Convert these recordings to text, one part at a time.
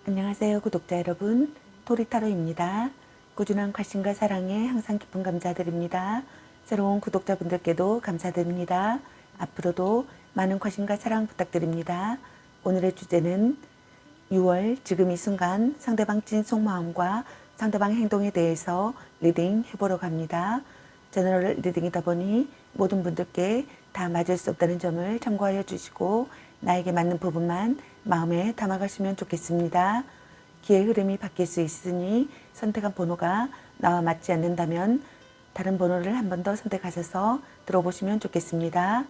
안녕하세요 구독자 여러분, 토리타로입니다. 꾸준한 관심과 사랑에 항상 깊은 감사드립니다. 새로운 구독자분들께도 감사드립니다. 앞으로도 많은 관심과 사랑 부탁드립니다. 오늘의 주제는 6월 지금 이 순간 상대방 찐 속마음과 상대방 행동에 대해서 리딩 해보려고 합니다. 제너럴 리딩이다 보니 모든 분들께 다 맞을 수 없다는 점을 참고하여 주시고 나에게 맞는 부분만 마음에 담아가시면 좋겠습니다. 기의 흐름이 바뀔 수 있으니 선택한 번호가 나와 맞지 않는다면 다른 번호를 한 번 더 선택하셔서 들어보시면 좋겠습니다.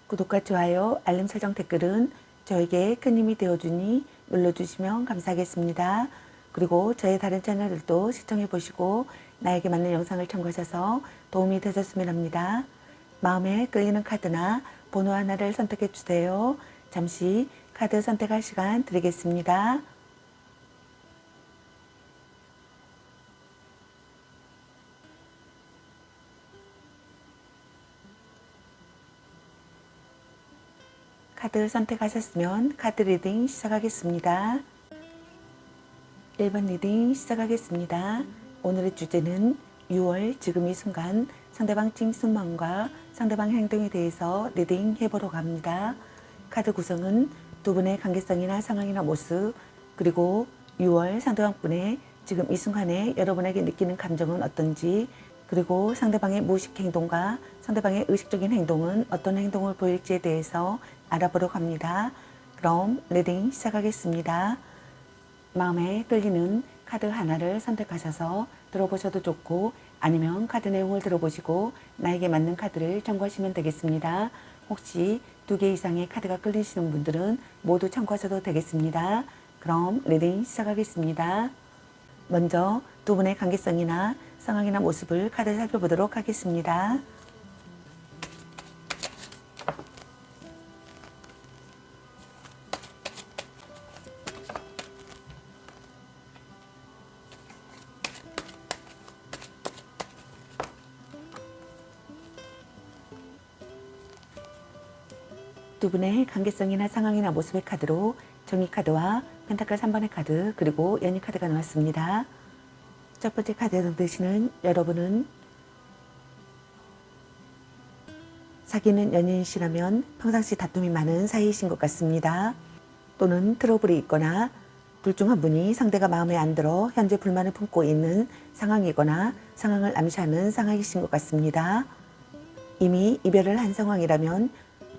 구독과 좋아요, 알림 설정, 댓글은 저에게 큰 힘이 되어주니 눌러주시면 감사하겠습니다. 그리고 저의 다른 채널들도 시청해 보시고 나에게 맞는 영상을 참고하셔서 도움이 되셨으면 합니다. 마음에 끌리는 카드나 번호 하나를 선택해 주세요. 잠시 카드 선택할 시간 드리겠습니다. 카드 선택하셨으면 카드 리딩 시작하겠습니다. 1번 리딩 시작하겠습니다. 오늘의 주제는 6월 지금 이 순간 상대방 찐 속마음과 상대방 행동에 대해서 리딩 해보려고 합니다. 카드 구성은 두 분의 관계성이나 상황이나 모습, 그리고 6월 상대방분의 지금 이 순간에 여러분에게 느끼는 감정은 어떤지, 그리고 상대방의 무의식 행동과 상대방의 의식적인 행동은 어떤 행동을 보일지에 대해서 알아보려고 합니다. 그럼 리딩 시작하겠습니다. 마음에 끌리는 카드 하나를 선택하셔서 들어보셔도 좋고 아니면 카드 내용을 들어보시고 나에게 맞는 카드를 참고하시면 되겠습니다. 혹시 2개 이상의 카드가 끌리시는 분들은 모두 참고하셔도 되겠습니다. 그럼 리딩 시작하겠습니다. 먼저 두 분의 관계성이나 상황이나 모습을 카드 살펴보도록 하겠습니다. 두 분의 관계성이나 상황이나 모습의 카드로 정의 카드와 펜타클 3번의 카드, 그리고 연인 카드가 나왔습니다. 첫 번째 카드에 드시는 여러분은 사귀는 연인이시라면 평상시 다툼이 많은 사이이신 것 같습니다. 또는 트러블이 있거나 둘 중 한 분이 상대가 마음에 안 들어 현재 불만을 품고 있는 상황이거나 상황을 암시하는 상황이신 것 같습니다. 이미 이별을 한 상황이라면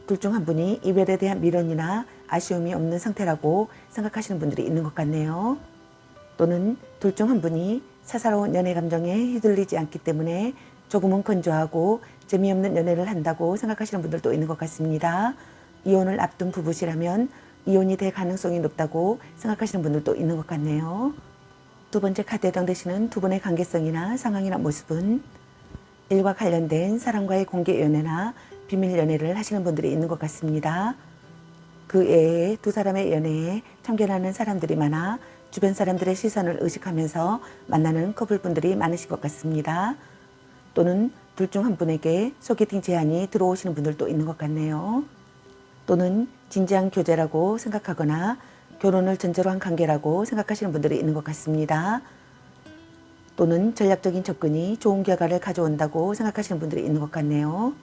둘 중 한 분이 이별에 대한 미련이나 아쉬움이 없는 상태라고 생각하시는 분들이 있는 것 같네요. 또는 둘 중 한 분이 사사로운 연애 감정에 휘둘리지 않기 때문에 조금은 건조하고 재미없는 연애를 한다고 생각하시는 분들도 있는 것 같습니다. 이혼을 앞둔 부부시라면 이혼이 될 가능성이 높다고 생각하시는 분들도 있는 것 같네요. 두 번째 카드에 해당되시는 두 분의 관계성이나 상황이나 모습은 일과 관련된 사람과의 공개 연애나 비밀 연애를 하시는 분들이 있는 것 같습니다. 그 외에 두 사람의 연애에 참견하는 사람들이 많아 주변 사람들의 시선을 의식하면서 만나는 커플분들이 많으신 것 같습니다. 또는 둘 중 한 분에게 소개팅 제안이 들어오시는 분들도 있는 것 같네요. 또는 진지한 교제라고 생각하거나 결혼을 전제로 한 관계라고 생각하시는 분들이 있는 것 같습니다. 또는 전략적인 접근이 좋은 결과를 가져온다고 생각하시는 분들이 있는 것 같네요.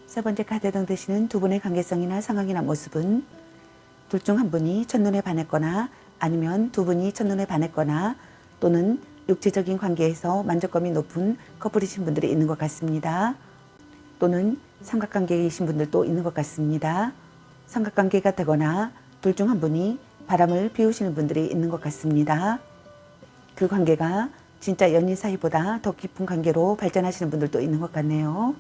세 번째 카드에 해당되시는 두 분의 관계성이나 상황이나 모습은 둘 중 한 분이 첫눈에 반했거나 아니면 두 분이 첫눈에 반했거나 또는 육체적인 관계에서 만족감이 높은 커플이신 분들이 있는 것 같습니다. 또는 삼각관계이신 분들도 있는 것 같습니다. 삼각관계가 되거나 둘 중 한 분이 바람을 피우시는 분들이 있는 것 같습니다. 그 관계가 진짜 연인 사이보다 더 깊은 관계로 발전하시는 분들도 있는 것 같네요.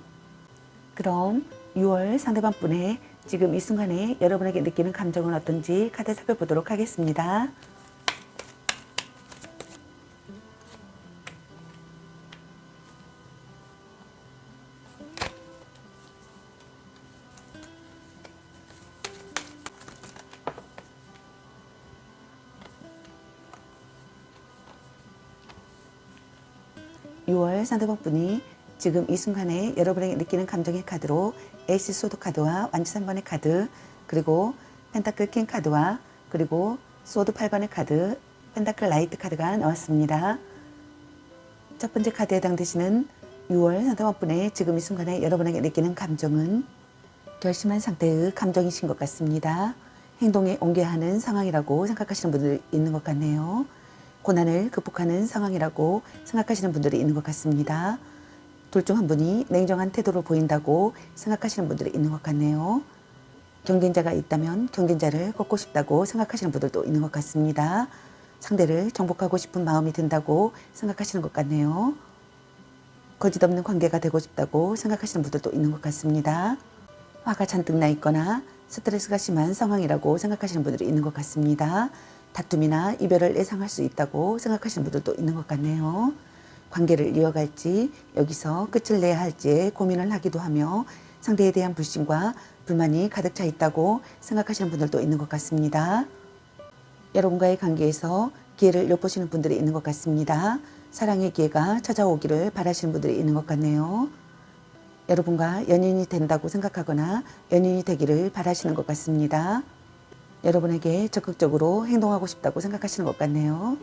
그럼 6월 상대방 분의 지금 이 순간에 여러분에게 느끼는 감정은 어떤지 카드 살펴보도록 하겠습니다. (6월) 상대방 분이 지금 이 순간에 여러분에게 느끼는 감정의 카드로 에이스 소드 카드와 완치 3번의 카드, 그리고 펜타클 킹 카드와 그리고 소드 8번의 카드, 펜타클 라이트 카드가 나왔습니다. 첫 번째 카드에 해당되시는 6월 상대방분의 지금 이 순간에 여러분에게 느끼는 감정은 결심한 상태의 감정이신 것 같습니다. 행동에 옮겨야 하는 상황이라고 생각하시는 분들이 있는 것 같네요. 고난을 극복하는 상황이라고 생각하시는 분들이 있는 것 같습니다. 둘 중 한 분이 냉정한 태도를 보인다고 생각하시는 분들이 있는 것 같네요. 경쟁자가 있다면 경쟁자를 꺾고 싶다고 생각하시는 분들도 있는 것 같습니다. 상대를 정복하고 싶은 마음이 든다고 생각하시는 것 같네요. 거짓없는 관계가 되고 싶다고 생각하시는 분들도 있는 것 같습니다. 화가 잔뜩 나 있거나 스트레스가 심한 상황이라고 생각하시는 분들이 있는 것 같습니다. 다툼이나 이별을 예상할 수 있다고 생각하시는 분들도 있는 것 같네요. 관계를 이어갈지 여기서 끝을 내야 할지에 고민을 하기도 하며 상대에 대한 불신과 불만이 가득 차 있다고 생각하시는 분들도 있는 것 같습니다. 여러분과의 관계에서 기회를 엿보시는 분들이 있는 것 같습니다. 사랑의 기회가 찾아오기를 바라시는 분들이 있는 것 같네요. 여러분과 연인이 된다고 생각하거나 연인이 되기를 바라시는 것 같습니다. 여러분에게 적극적으로 행동하고 싶다고 생각하시는 것 같네요.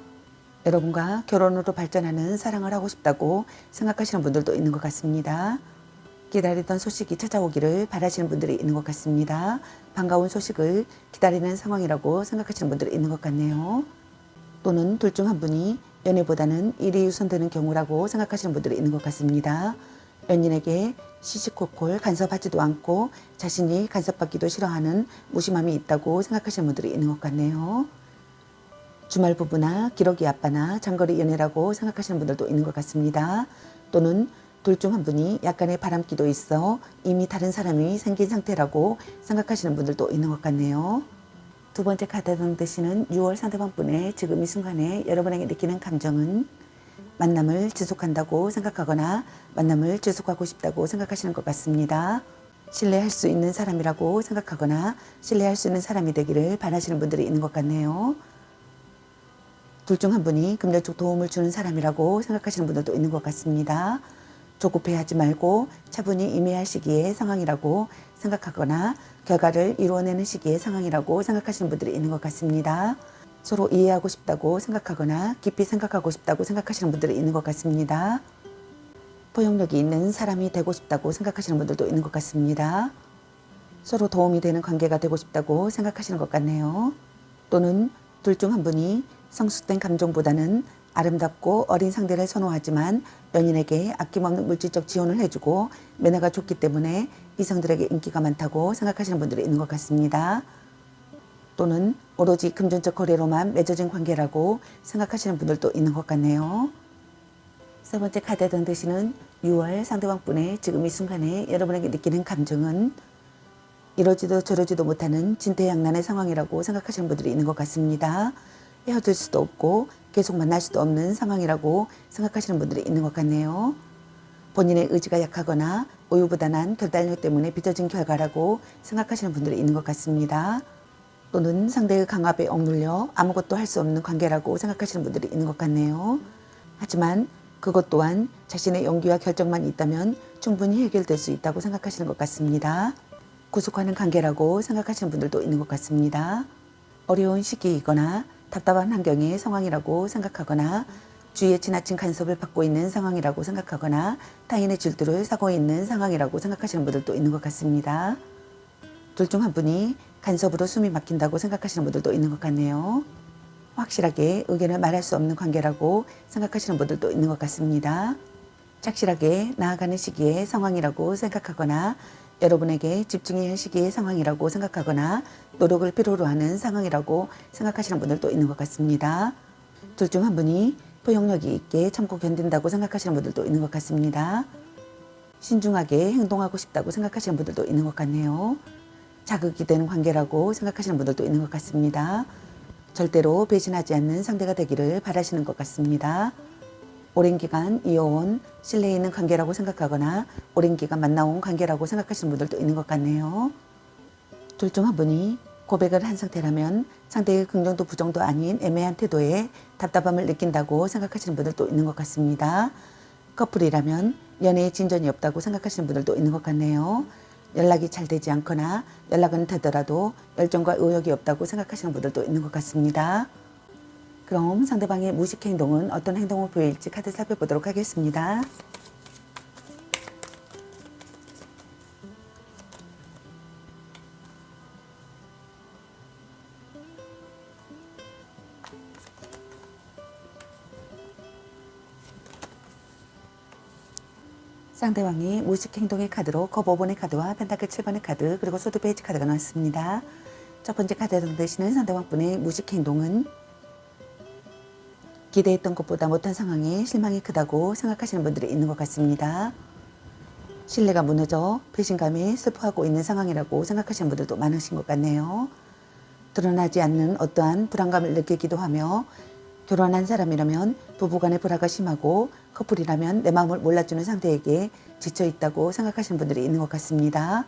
여러분과 결혼으로 발전하는 사랑을 하고 싶다고 생각하시는 분들도 있는 것 같습니다. 기다리던 소식이 찾아오기를 바라시는 분들이 있는 것 같습니다. 반가운 소식을 기다리는 상황이라고 생각하시는 분들이 있는 것 같네요. 또는 둘 중 한 분이 연애보다는 일이 우선되는 경우라고 생각하시는 분들이 있는 것 같습니다. 연인에게 시시콜콜 간섭하지도 않고 자신이 간섭받기도 싫어하는 무심함이 있다고 생각하시는 분들이 있는 것 같네요. 주말 부부나 기러기 아빠나 장거리 연애라고 생각하시는 분들도 있는 것 같습니다. 또는 둘 중 한 분이 약간의 바람기도 있어 이미 다른 사람이 생긴 상태라고 생각하시는 분들도 있는 것 같네요. 두 번째 카드에 해당되시는 6월 상대방분의 지금 이 순간에 여러분에게 느끼는 감정은 만남을 지속한다고 생각하거나 만남을 지속하고 싶다고 생각하시는 것 같습니다. 신뢰할 수 있는 사람이라고 생각하거나 신뢰할 수 있는 사람이 되기를 바라시는 분들이 있는 것 같네요. 둘 중 한 분이 금전적 도움을 주는 사람이라고 생각하시는 분들도 있는 것 같습니다. 조급해하지 말고 차분히 임해할 시기의 상황이라고 생각하거나 결과를 이루어내는 시기의 상황이라고 생각하시는 분들이 있는 것 같습니다. 서로 이해하고 싶다고 생각하거나 깊이 생각하고 싶다고 생각하시는 분들이 있는 것 같습니다. 포용력이 있는 사람이 되고 싶다고 생각하시는 분들도 있는 것 같습니다. 서로 도움이 되는 관계가 되고 싶다고 생각하시는 것 같네요. 또는 둘 중 한 분이 성숙된 감정보다는 아름답고 어린 상대를 선호하지만 연인에게 아낌없는 물질적 지원을 해주고 매너가 좋기 때문에 이성들에게 인기가 많다고 생각하시는 분들이 있는 것 같습니다. 또는 오로지 금전적 거래로만 맺어진 관계라고 생각하시는 분들도 있는 것 같네요. 세 번째 카드에 해당되시는 6월 상대방분의 지금 이 순간에 여러분에게 느끼는 감정은 이러지도 저러지도 못하는 진퇴양난의 상황이라고 생각하시는 분들이 있는 것 같습니다. 헤어질 수도 없고 계속 만날 수도 없는 상황이라고 생각하시는 분들이 있는 것 같네요. 본인의 의지가 약하거나 우유부단한 결단력 때문에 빚어진 결과라고 생각하시는 분들이 있는 것 같습니다. 또는 상대의 강압에 억눌려 아무것도 할 수 없는 관계라고 생각하시는 분들이 있는 것 같네요. 하지만 그것 또한 자신의 용기와 결정만 있다면 충분히 해결될 수 있다고 생각하시는 것 같습니다. 구속하는 관계라고 생각하시는 분들도 있는 것 같습니다. 어려운 시기이거나 답답한 환경의 상황이라고 생각하거나 주위에 지나친 간섭을 받고 있는 상황이라고 생각하거나 타인의 질투를 사고 있는 상황이라고 생각하시는 분들도 있는 것 같습니다. 둘 중 한 분이 간섭으로 숨이 막힌다고 생각하시는 분들도 있는 것 같네요. 확실하게 의견을 말할 수 없는 관계라고 생각하시는 분들도 있는 것 같습니다. 착실하게 나아가는 시기의 상황이라고 생각하거나 여러분에게 집중해야 할 시기의 상황이라고 생각하거나 노력을 필요로 하는 상황이라고 생각하시는 분들도 있는 것 같습니다. 둘 중 한 분이 포용력이 있게 참고 견딘다고 생각하시는 분들도 있는 것 같습니다. 신중하게 행동하고 싶다고 생각하시는 분들도 있는 것 같네요. 자극이 되는 관계라고 생각하시는 분들도 있는 것 같습니다. 절대로 배신하지 않는 상대가 되기를 바라시는 것 같습니다. 오랜 기간 이어온 신뢰 있는 관계라고 생각하거나 오랜 기간 만나온 관계라고 생각하시는 분들도 있는 것 같네요. 둘 중 한 분이 고백을 한 상태라면 상대의 긍정도 부정도 아닌 애매한 태도에 답답함을 느낀다고 생각하시는 분들도 있는 것 같습니다. 커플이라면 연애에 진전이 없다고 생각하시는 분들도 있는 것 같네요. 연락이 잘 되지 않거나 연락은 되더라도 열정과 의욕이 없다고 생각하시는 분들도 있는 것 같습니다. 그럼 상대방의 무식 행동은 어떤 행동을 보일지 카드 살펴보도록 하겠습니다. 상대방이 무식 행동의 카드로 컵 5번의 카드와 펜타클 7번의 카드 그리고 소드 페이지 카드가 나왔습니다. 첫 번째 카드에 되시는 상대방분의 무식 행동은 기대했던 것보다 못한 상황에 실망이 크다고 생각하시는 분들이 있는 것 같습니다. 신뢰가 무너져 배신감에 슬퍼하고 있는 상황이라고 생각하시는 분들도 많으신 것 같네요. 드러나지 않는 어떠한 불안감을 느끼기도 하며 결혼한 사람이라면 부부간의 불화가 심하고 커플이라면 내 마음을 몰라주는 상대에게 지쳐있다고 생각하시는 분들이 있는 것 같습니다.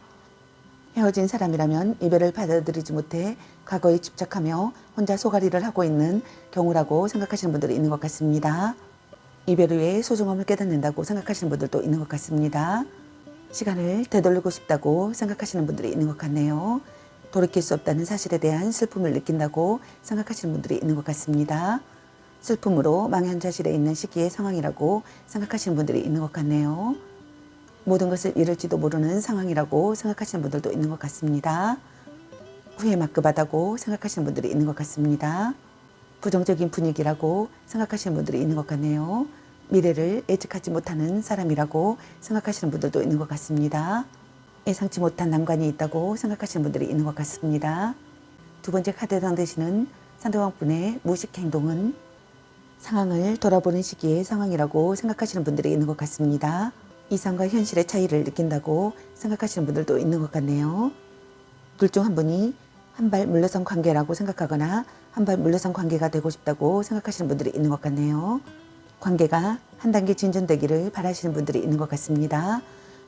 헤어진 사람이라면 이별을 받아들이지 못해 과거에 집착하며 혼자 소갈이를 하고 있는 경우라고 생각하시는 분들이 있는 것 같습니다. 이별 후에 소중함을 깨닫는다고 생각하시는 분들도 있는 것 같습니다. 시간을 되돌리고 싶다고 생각하시는 분들이 있는 것 같네요. 돌이킬 수 없다는 사실에 대한 슬픔을 느낀다고 생각하시는 분들이 있는 것 같습니다. 슬픔으로 망연자실해 있는 시기의 상황이라고 생각하시는 분들이 있는 것 같네요. 모든 것을 잃을지도 모르는 상황이라고 생각하시는 분들도 있는 것 같습니다. 후회 막급하다고 생각하시는 분들이 있는 것 같습니다. 부정적인 분위기라고 생각하시는 분들이 있는 것 같네요. 미래를 예측하지 못하는 사람이라고 생각하시는 분들도 있는 것 같습니다. 예상치 못한 난관이 있다고 생각하시는 분들이 있는 것 같습니다. 두 번째 카드에 당되시는 상대방분의 무식 행동은 상황을 돌아보는 시기의 상황이라고 생각하시는 분들이 있는 것 같습니다. 이상과 현실의 차이를 느낀다고 생각하시는 분들도 있는 것 같네요. 둘 중 한 분이 한 발 물러선 관계라고 생각하거나 한 발 물러선 관계가 되고 싶다고 생각하시는 분들이 있는 것 같네요. 관계가 한 단계 진전되기를 바라시는 분들이 있는 것 같습니다.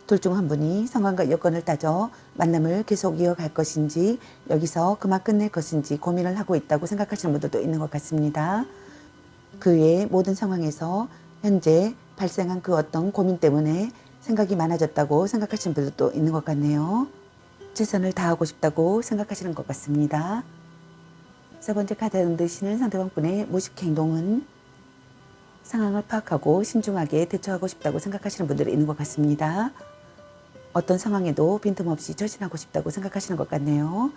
둘 중 한 분이 상황과 여건을 따져 만남을 계속 이어갈 것인지 여기서 그만 끝낼 것인지 고민을 하고 있다고 생각하시는 분들도 있는 것 같습니다. 그 외의 모든 상황에서 현재 발생한 그 어떤 고민 때문에 생각이 많아졌다고 생각하시는 분들도 있는 것 같네요. 최선을 다하고 싶다고 생각하시는 것 같습니다. 세 번째 카드에 드시는 상대방분의 무식 행동은 상황을 파악하고 신중하게 대처하고 싶다고 생각하시는 분들이 있는 것 같습니다. 어떤 상황에도 빈틈없이 처신하고 싶다고 생각하시는 것 같네요.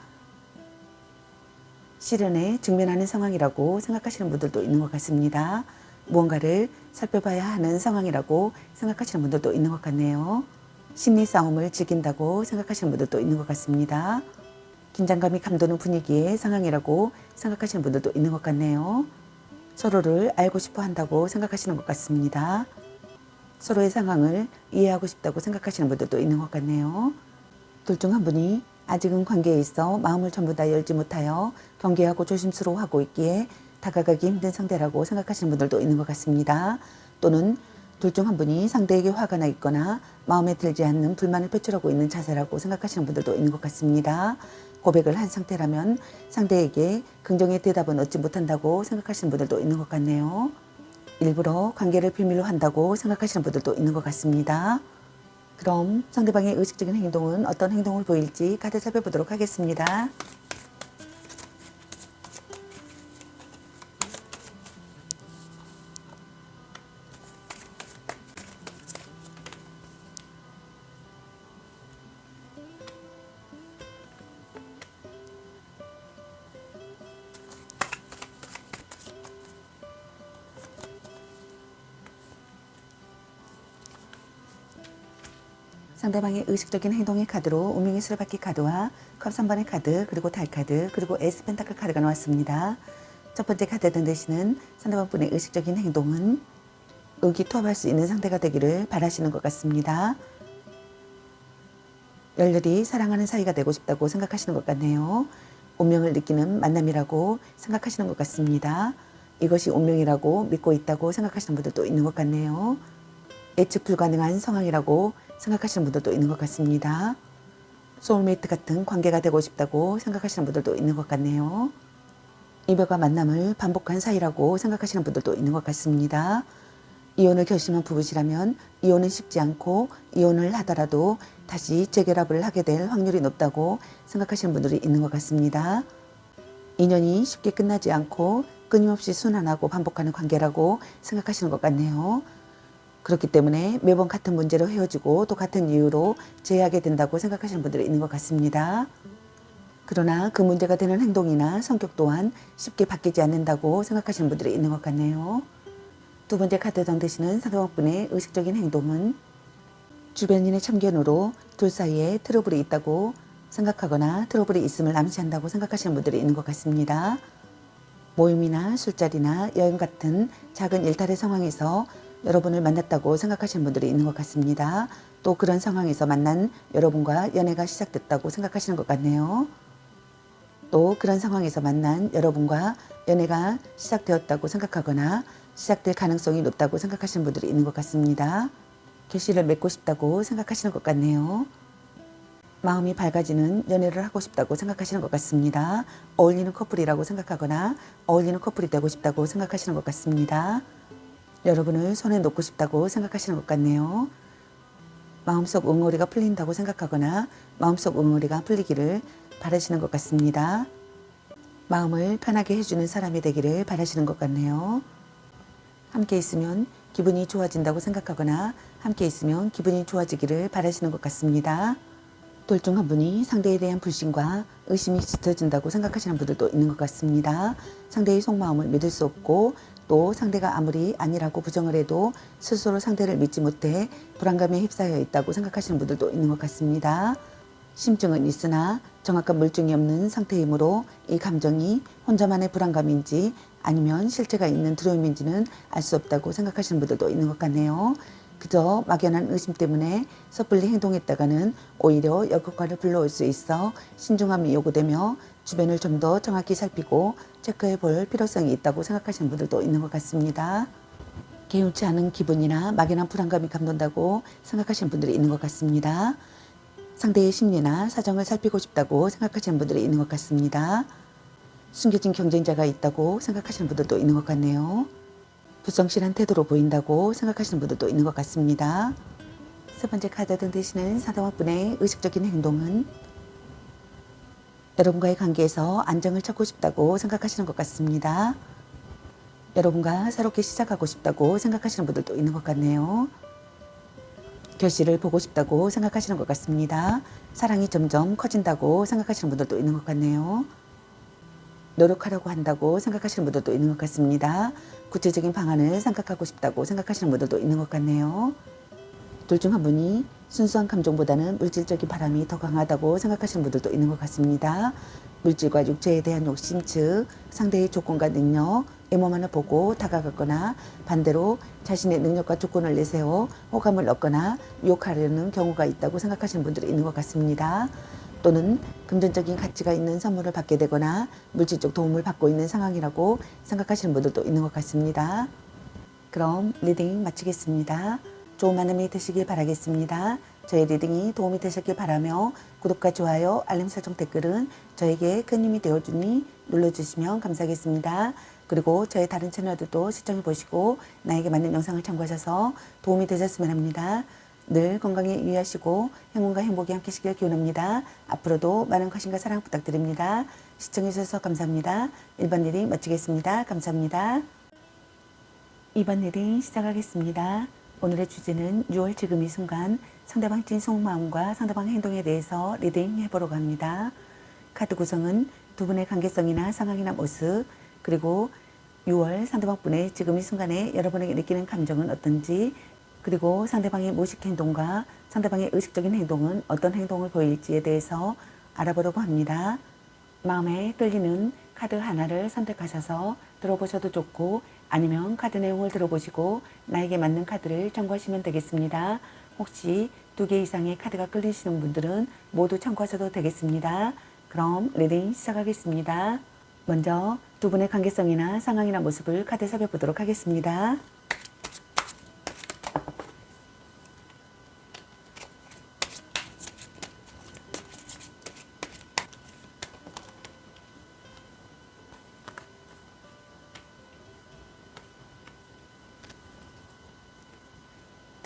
시련에 직면하는 상황이라고 생각하시는 분들도 있는 것 같습니다. 무언가를 살펴봐야 하는 상황이라고 생각하시는 분들도 있는 것 같네요. 심리 싸움을 즐긴다고 생각하시는 분들도 있는 것 같습니다. 긴장감이 감도는 분위기의 상황이라고 생각하시는 분들도 있는 것 같네요. 서로를 알고 싶어 한다고 생각하시는 것 같습니다. 서로의 상황을 이해하고 싶다고 생각하시는 분들도 있는 것 같네요. 둘 중 한 분이 아직은 관계에 있어 마음을 전부 다 열지 못하여 경계하고 조심스러워하고 있기에 다가가기 힘든 상대라고 생각하시는 분들도 있는 것 같습니다. 또는 둘 중 한 분이 상대에게 화가 나 있거나 마음에 들지 않는 불만을 표출하고 있는 자세라고 생각하시는 분들도 있는 것 같습니다. 고백을 한 상태라면 상대에게 긍정의 대답은 얻지 못한다고 생각하시는 분들도 있는 것 같네요. 일부러 관계를 비밀로 한다고 생각하시는 분들도 있는 것 같습니다. 그럼 상대방의 의식적인 행동은 어떤 행동을 보일지 카드 살펴보도록 하겠습니다. 상대방의 의식적인 행동의 카드로 운명의 수레바퀴 카드와 컵 3번의 카드 그리고 달 카드 그리고 에이스 펜타클 카드가 나왔습니다. 첫 번째 카드에 되시는 상대방분의 의식적인 행동은 의기투합할 수 있는 상대가 되기를 바라시는 것 같습니다. 열렬히 사랑하는 사이가 되고 싶다고 생각하시는 것 같네요. 운명을 느끼는 만남이라고 생각하시는 것 같습니다. 이것이 운명이라고 믿고 있다고 생각하시는 분들도 있는 것 같네요. 예측 불가능한 상황이라고 생각하시는 분들도 있는 것 같습니다. 소울메이트 같은 관계가 되고 싶다고 생각하시는 분들도 있는 것 같네요. 이별과 만남을 반복한 사이라고 생각하시는 분들도 있는 것 같습니다. 이혼을 결심한 부부시라면 이혼은 쉽지 않고 이혼을 하더라도 다시 재결합을 하게 될 확률이 높다고 생각하시는 분들이 있는 것 같습니다. 인연이 쉽게 끝나지 않고 끊임없이 순환하고 반복하는 관계라고 생각하시는 것 같네요. 그렇기 때문에 매번 같은 문제로 헤어지고 또 같은 이유로 재회하게 된다고 생각하시는 분들이 있는 것 같습니다. 그러나 그 문제가 되는 행동이나 성격 또한 쉽게 바뀌지 않는다고 생각하시는 분들이 있는 것 같네요. 두 번째 카드당 되시는 상대방분의 의식적인 행동은 주변인의 참견으로 둘 사이에 트러블이 있다고 생각하거나 트러블이 있음을 암시한다고 생각하시는 분들이 있는 것 같습니다. 모임이나 술자리나 여행 같은 작은 일탈의 상황에서 여러분을 만났다고 생각하시는 분들이 있는 것 같습니다. 또 그런 상황에서 만난 여러분과 연애가 시작됐다고 생각하시는 것 같네요. 또 그런 상황에서 만난 여러분과 연애가 시작되었다고 생각하거나 시작될 가능성이 높다고 생각하시는 분들이 있는 것 같습니다. 결실을 맺고 싶다고 생각하시는 것 같네요. 마음이 밝아지는 연애를 하고 싶다고 생각하시는 것 같습니다. 어울리는 커플이라고 생각하거나 어울리는 커플이 되고 싶다고 생각하시는 것 같습니다. 여러분을 손에 놓고 싶다고 생각하시는 것 같네요. 마음속 응어리가 풀린다고 생각하거나 마음속 응어리가 풀리기를 바라시는 것 같습니다. 마음을 편하게 해주는 사람이 되기를 바라시는 것 같네요. 함께 있으면 기분이 좋아진다고 생각하거나 함께 있으면 기분이 좋아지기를 바라시는 것 같습니다. 둘 중 한 분이 상대에 대한 불신과 의심이 짙어진다고 생각하시는 분들도 있는 것 같습니다. 상대의 속마음을 믿을 수 없고 또 상대가 아무리 아니라고 부정을 해도 스스로 상대를 믿지 못해 불안감에 휩싸여 있다고 생각하시는 분들도 있는 것 같습니다. 심증은 있으나 정확한 물증이 없는 상태이므로 이 감정이 혼자만의 불안감인지 아니면 실체가 있는 두려움인지는 알 수 없다고 생각하시는 분들도 있는 것 같네요. 그저 막연한 의심 때문에 섣불리 행동했다가는 오히려 역효과를 불러올 수 있어 신중함이 요구되며 주변을 좀 더 정확히 살피고 체크해 볼 필요성이 있다고 생각하시는 분들도 있는 것 같습니다. 개운치 않은 기분이나 막연한 불안감이 감돈다고 생각하시는 분들이 있는 것 같습니다. 상대의 심리나 사정을 살피고 싶다고 생각하시는 분들이 있는 것 같습니다. 숨겨진 경쟁자가 있다고 생각하시는 분들도 있는 것 같네요. 불성실한 태도로 보인다고 생각하시는 분들도 있는 것 같습니다. 세 번째 카드등 되시는 상대방분의 의식적인 행동은 여러분과의 관계에서 안정을 찾고 싶다고 생각하시는 것 같습니다. 여러분과 새롭게 시작하고 싶다고 생각하시는 분들도 있는 것 같네요. 결실을 보고 싶다고 생각하시는 것 같습니다. 사랑이 점점 커진다고 생각하시는 분들도 있는 것 같네요. 노력하려고 한다고 생각하시는 분들도 있는 것 같습니다. 구체적인 방안을 생각하고 싶다고 생각하시는 분들도 있는 것 같네요. 둘 중 한 분이 순수한 감정보다는 물질적인 바람이 더 강하다고 생각하시는 분들도 있는 것 같습니다. 물질과 육체에 대한 욕심, 즉 상대의 조건과 능력, 외모만을 보고 다가가거나 반대로 자신의 능력과 조건을 내세워 호감을 얻거나 유혹하려는 경우가 있다고 생각하시는 분들이 있는 것 같습니다. 또는 금전적인 가치가 있는 선물을 받게 되거나 물질적 도움을 받고 있는 상황이라고 생각하시는 분들도 있는 것 같습니다. 그럼 리딩 마치겠습니다. 좋은 만남이 되시길 바라겠습니다. 저희 리딩이 도움이 되셨길 바라며 구독과 좋아요, 알림 설정 댓글은 저에게 큰 힘이 되어주니 눌러주시면 감사하겠습니다. 그리고 저희 다른 채널들도 시청해 보시고 나에게 맞는 영상을 참고하셔서 도움이 되셨으면 합니다. 늘 건강에 유의하시고 행운과 행복이 함께시길 기원합니다. 앞으로도 많은 관심과 사랑 부탁드립니다. 시청해 주셔서 감사합니다. 1번 리딩 마치겠습니다. 감사합니다. 2번 리딩 시작하겠습니다. 오늘의 주제는 6월 지금 이 순간 상대방 찐 속마음과 상대방 행동에 대해서 리딩 해보려고 합니다. 카드 구성은 두 분의 관계성이나 상황이나 모습, 그리고 6월 상대방분의 지금 이 순간에 여러분에게 느끼는 감정은 어떤지, 그리고 상대방의 무의식 행동과 상대방의 의식적인 행동은 어떤 행동을 보일지에 대해서 알아보려고 합니다. 마음에 끌리는 카드 하나를 선택하셔서 들어보셔도 좋고 아니면 카드 내용을 들어보시고 나에게 맞는 카드를 참고하시면 되겠습니다. 혹시 2개 이상의 카드가 끌리시는 분들은 모두 참고하셔도 되겠습니다. 그럼 리딩 시작하겠습니다. 먼저 두 분의 관계성이나 상황이나 모습을 카드 살펴보도록 하겠습니다.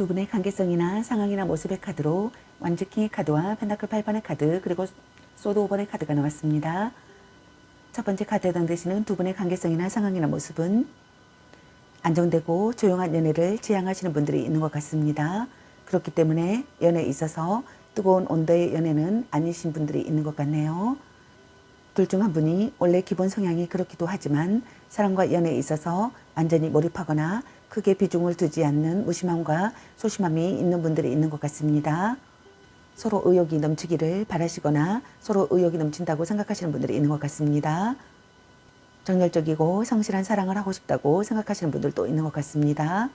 두 분의 관계성이나 상황이나 모습의 카드로 완즈킹의 카드와 펜타클 8번의 카드 그리고 소드 5번의 카드가 나왔습니다. 첫 번째 카드에 해당되시는 두 분의 관계성이나 상황이나 모습은 안정되고 조용한 연애를 지향하시는 분들이 있는 것 같습니다. 그렇기 때문에 연애에 있어서 뜨거운 온도의 연애는 아니신 분들이 있는 것 같네요. 둘 중 한 분이 원래 기본 성향이 그렇기도 하지만 사랑과 연애에 있어서 완전히 몰입하거나 크게 비중을 두지 않는 무심함과 소심함이 있는 분들이 있는 것 같습니다. 서로 의욕이 넘치기를 바라시거나 서로 의욕이 넘친다고 생각하시는 분들이 있는 것 같습니다. 정열적이고 성실한 사랑을 하고 싶다고 생각하시는 분들도 있는 것 같습니다.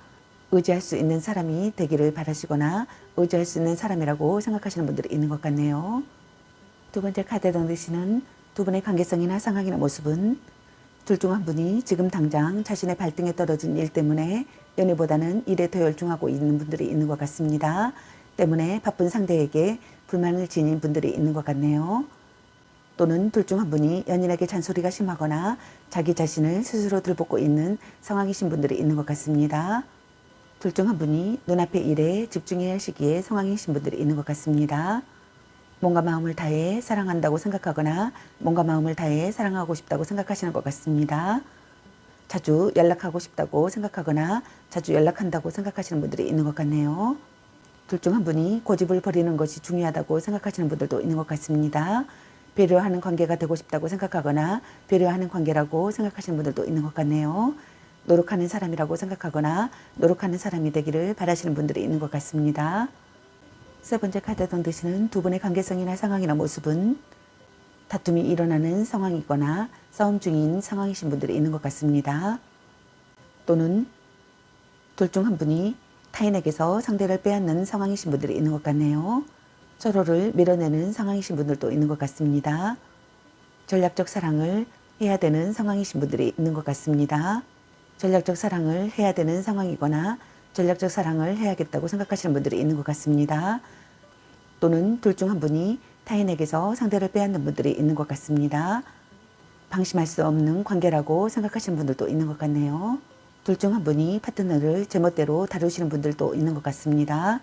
의지할 수 있는 사람이 되기를 바라시거나 의지할 수 있는 사람이라고 생각하시는 분들이 있는 것 같네요. 두 번째 카드에 해당되시는 두 분의 관계성이나 상황이나 모습은 둘 중 한 분이 지금 당장 자신의 발등에 떨어진 일 때문에 연애보다는 일에 더 열중하고 있는 분들이 있는 것 같습니다. 때문에 바쁜 상대에게 불만을 지닌 분들이 있는 것 같네요. 또는 둘 중 한 분이 연인에게 잔소리가 심하거나 자기 자신을 스스로 들볶고 있는 상황이신 분들이 있는 것 같습니다. 둘 중 한 분이 눈앞의 일에 집중해야 할 시기에 상황이신 분들이 있는 것 같습니다. 몸과 마음을 다해 사랑한다고 생각하거나 몸과 마음을 다해 사랑하고 싶다고 생각하시는 것 같습니다. 자주 연락하고 싶다고 생각하거나 자주 연락한다고 생각하시는 분들이 있는 것 같네요. 둘 중 한 분이 고집을 버리는 것이 중요하다고 생각하시는 분들도 있는 것 같습니다. 배려하는 관계가 되고 싶다고 생각하거나 배려하는 관계라고 생각하시는 분들도 있는 것 같네요. 노력하는 사람이라고 생각하거나 노력하는 사람이 되기를 바라시는 분들이 있는 것 같습니다. 세 번째 카드에 해당되시는 두 분의 관계성이나 상황이나 모습은 다툼이 일어나는 상황이거나 싸움 중인 상황이신 분들이 있는 것 같습니다. 또는 둘 중 한 분이 타인에게서 상대를 빼앗는 상황이신 분들이 있는 것 같네요. 서로를 밀어내는 상황이신 분들도 있는 것 같습니다. 전략적 사랑을 해야 되는 상황이신 분들이 있는 것 같습니다. 전략적 사랑을 해야 되는 상황이거나 전략적 사랑을 해야겠다고 생각하시는 분들이 있는 것 같습니다. 또는 둘 중 한 분이 타인에게서 상대를 빼앗는 분들이 있는 것 같습니다. 방심할 수 없는 관계라고 생각하시는 분들도 있는 것 같네요. 둘 중 한 분이 파트너를 제멋대로 다루시는 분들도 있는 것 같습니다.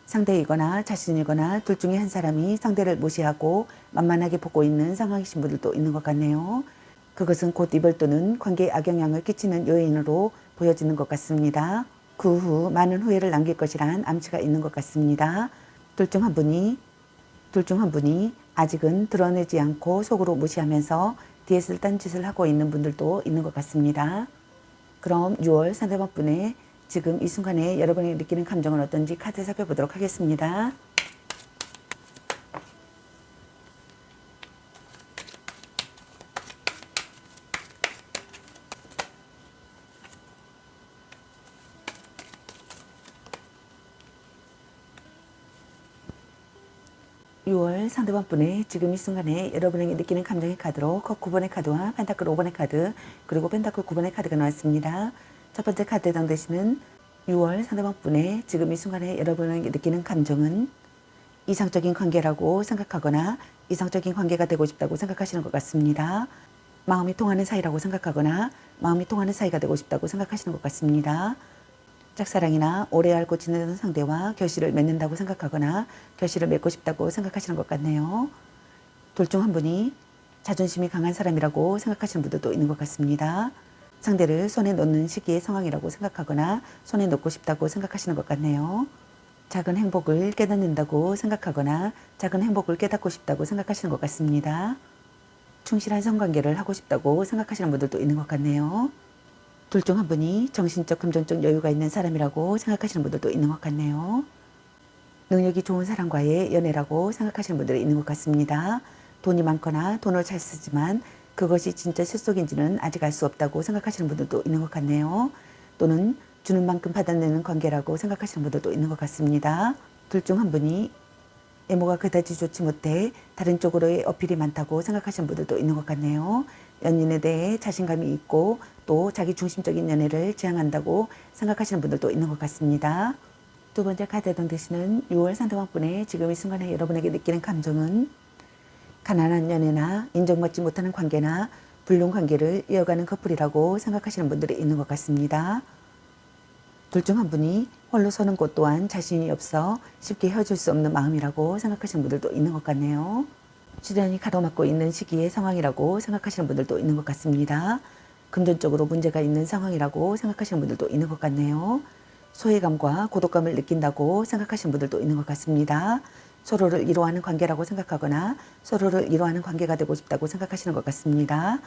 상대이거나 자신이거나 둘 중에 한 사람이 상대를 무시하고 만만하게 보고 있는 상황이신 분들도 있는 것 같네요. 그것은 곧 입을 뜨는 관계에 악영향을 끼치는 요인으로 보여지는 것 같습니다. 그 후 많은 후회를 남길 것이란 암시가 있는 것 같습니다. 둘 중 한 분이 아직은 드러내지 않고 속으로 무시하면서 뒤에서 딴짓을 하고 있는 분들도 있는 것 같습니다. 그럼 6월 상대방 분의 지금 이 순간에 여러분이 느끼는 감정은 어떤지 카드 살펴보도록 하겠습니다. 6월 상대방 분의 지금 이 순간에 여러분에게 느끼는 감정의 카드로 컵 9번의 카드와 펜타클 5번의 카드 그리고 펜타클 9번의 카드가 나왔습니다. 첫 번째 카드에 해당되시는 6월 상대방 분의 지금 이 순간에 여러분에게 느끼는 감정은 이상적인 관계라고 생각하거나 이상적인 관계가 되고 싶다고 생각하시는 것 같습니다. 마음이 통하는 사이라고 생각하거나 마음이 통하는 사이가 되고 싶다고 생각하시는 것 같습니다. 짝사랑이나 오래 알고 지내던 상대와 결실을 맺는다고 생각하거나 결실을 맺고 싶다고 생각하시는 것 같네요. 둘 중 한 분이 자존심이 강한 사람이라고 생각하시는 분들도 있는 것 같습니다. 상대를 손에 넣는 시기의 상황이라고 생각하거나 손에 넣고 싶다고 생각하시는 것 같네요. 작은 행복을 깨닫는다고 생각하거나 작은 행복을 깨닫고 싶다고 생각하시는 것 같습니다. 충실한 성관계를 하고 싶다고 생각하시는 분들도 있는 것 같네요. 둘 중 한 분이 정신적, 금전적 여유가 있는 사람이라고 생각하시는 분들도 있는 것 같네요. 능력이 좋은 사람과의 연애라고 생각하시는 분들이 있는 것 같습니다. 돈이 많거나 돈을 잘 쓰지만 그것이 진짜 실속인지는 아직 알 수 없다고 생각하시는 분들도 있는 것 같네요. 또는 주는 만큼 받아내는 관계라고 생각하시는 분들도 있는 것 같습니다. 둘 중 한 분이 외모가 그다지 좋지 못해 다른 쪽으로의 어필이 많다고 생각하시는 분들도 있는 것 같네요. 연인에 대해 자신감이 있고 또 자기 중심적인 연애를 지향한다고 생각하시는 분들도 있는 것 같습니다. 두 번째 카드에 해당되시는 6월 상대방 분의 지금 이 순간에 여러분에게 느끼는 감정은 가난한 연애나 인정받지 못하는 관계나 불륜 관계를 이어가는 커플이라고 생각하시는 분들이 있는 것 같습니다. 둘 중 한 분이 홀로 서는 곳 또한 자신이 없어 쉽게 헤어질 수 없는 마음이라고 생각하시는 분들도 있는 것 같네요. 주변이 가로막고 있는 시기의 상황이라고 생각하시는 분들도 있는 것 같습니다. 금전적으로 문제가 있는 상황이라고 생각하시는 분들도 있는 것 같네요. 소외감과 고독감을 느낀다고 생각하시는 분들도 있는 것 같습니다. 서로를 이로하는 관계라고 생각하거나 서로를 이로하는 관계가 되고 싶다고 생각하시는 것 같습니다.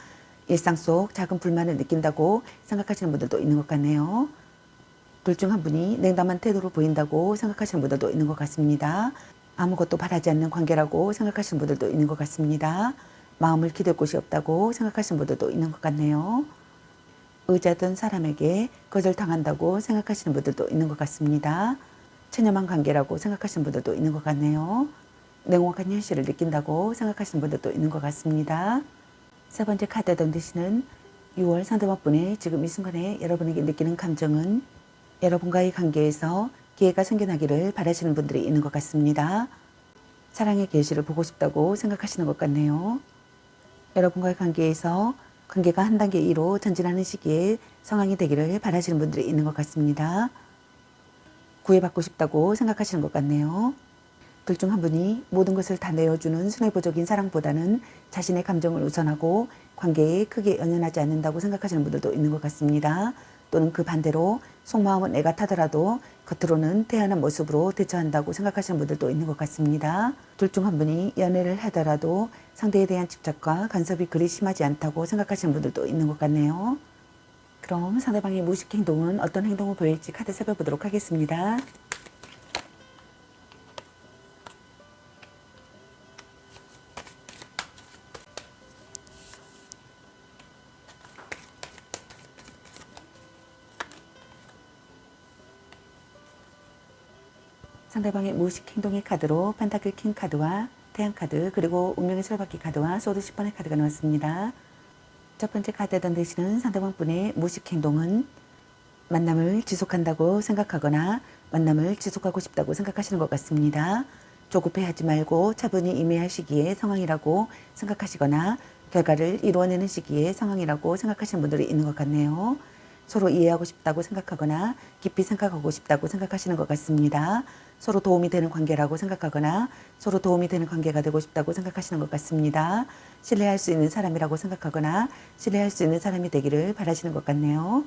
일상 속 작은 불만을 느낀다고 생각하시는 분들도 있는 것 같네요. 둘 중 한 분이 냉담한 태도로 보인다고 생각하시는 분들도 있는 것 같습니다. 아무것도 바라지 않는 관계라고 생각하시는 분들도 있는 것 같습니다. 마음을 기댈 곳이 없다고 생각하시는 분들도 있는 것 같네요. 의지하던 사람에게 거절당한다고 생각하시는 분들도 있는 것 같습니다. 체념한 관계라고 생각하시는 분들도 있는 것 같네요. 냉혹한 현실을 느낀다고 생각하시는 분들도 있는 것 같습니다. 세 번째 카드 던지시는 6월 상대방분의 지금 이 순간에 여러분에게 느끼는 감정은 여러분과의 관계에서 기회가 생겨나기를 바라시는 분들이 있는 것 같습니다. 사랑의 계시를 보고 싶다고 생각하시는 것 같네요. 여러분과의 관계에서 관계가 한 단계 위로 전진하는 시기에 상황이 되기를 바라시는 분들이 있는 것 같습니다. 구애받고 싶다고 생각하시는 것 같네요. 둘 중 한 분이 모든 것을 다 내어주는 순애보적인 사랑보다는 자신의 감정을 우선하고 관계에 크게 연연하지 않는다고 생각하시는 분들도 있는 것 같습니다. 또는 그 반대로 속마음은 애가 타더라도 겉으로는 태연한 모습으로 대처한다고 생각하시는 분들도 있는 것 같습니다. 둘 중 한 분이 연애를 하더라도 상대에 대한 집착과 간섭이 그리 심하지 않다고 생각하시는 분들도 있는 것 같네요. 그럼 상대방의 무의식 행동은 어떤 행동을 보일지 카드 살펴보도록 하겠습니다. 상대방의 무의식 행동의 카드로 펜타클 킹 카드와 태양 카드 그리고 운명의 솔받기 카드와 소드 10번의 카드가 나왔습니다. 첫 번째 카드에 던지시는 상대방 분의 무의식 행동은 만남을 지속한다고 생각하거나 만남을 지속하고 싶다고 생각하시는 것 같습니다. 조급해하지 말고 차분히 임해야 시기의 상황이라고 생각하시거나 결과를 이루어내는 시기의 상황이라고 생각하시는 분들이 있는 것 같네요. 서로 이해하고 싶다고 생각하거나 깊이 생각하고 싶다고 생각하시는 것 같습니다. 서로 도움이 되는 관계라고 생각하거나 서로 도움이 되는 관계가 되고 싶다고 생각하시는 것 같습니다. 신뢰할 수 있는 사람이라고 생각하거나 신뢰할 수 있는 사람이 되기를 바라시는 것 같네요.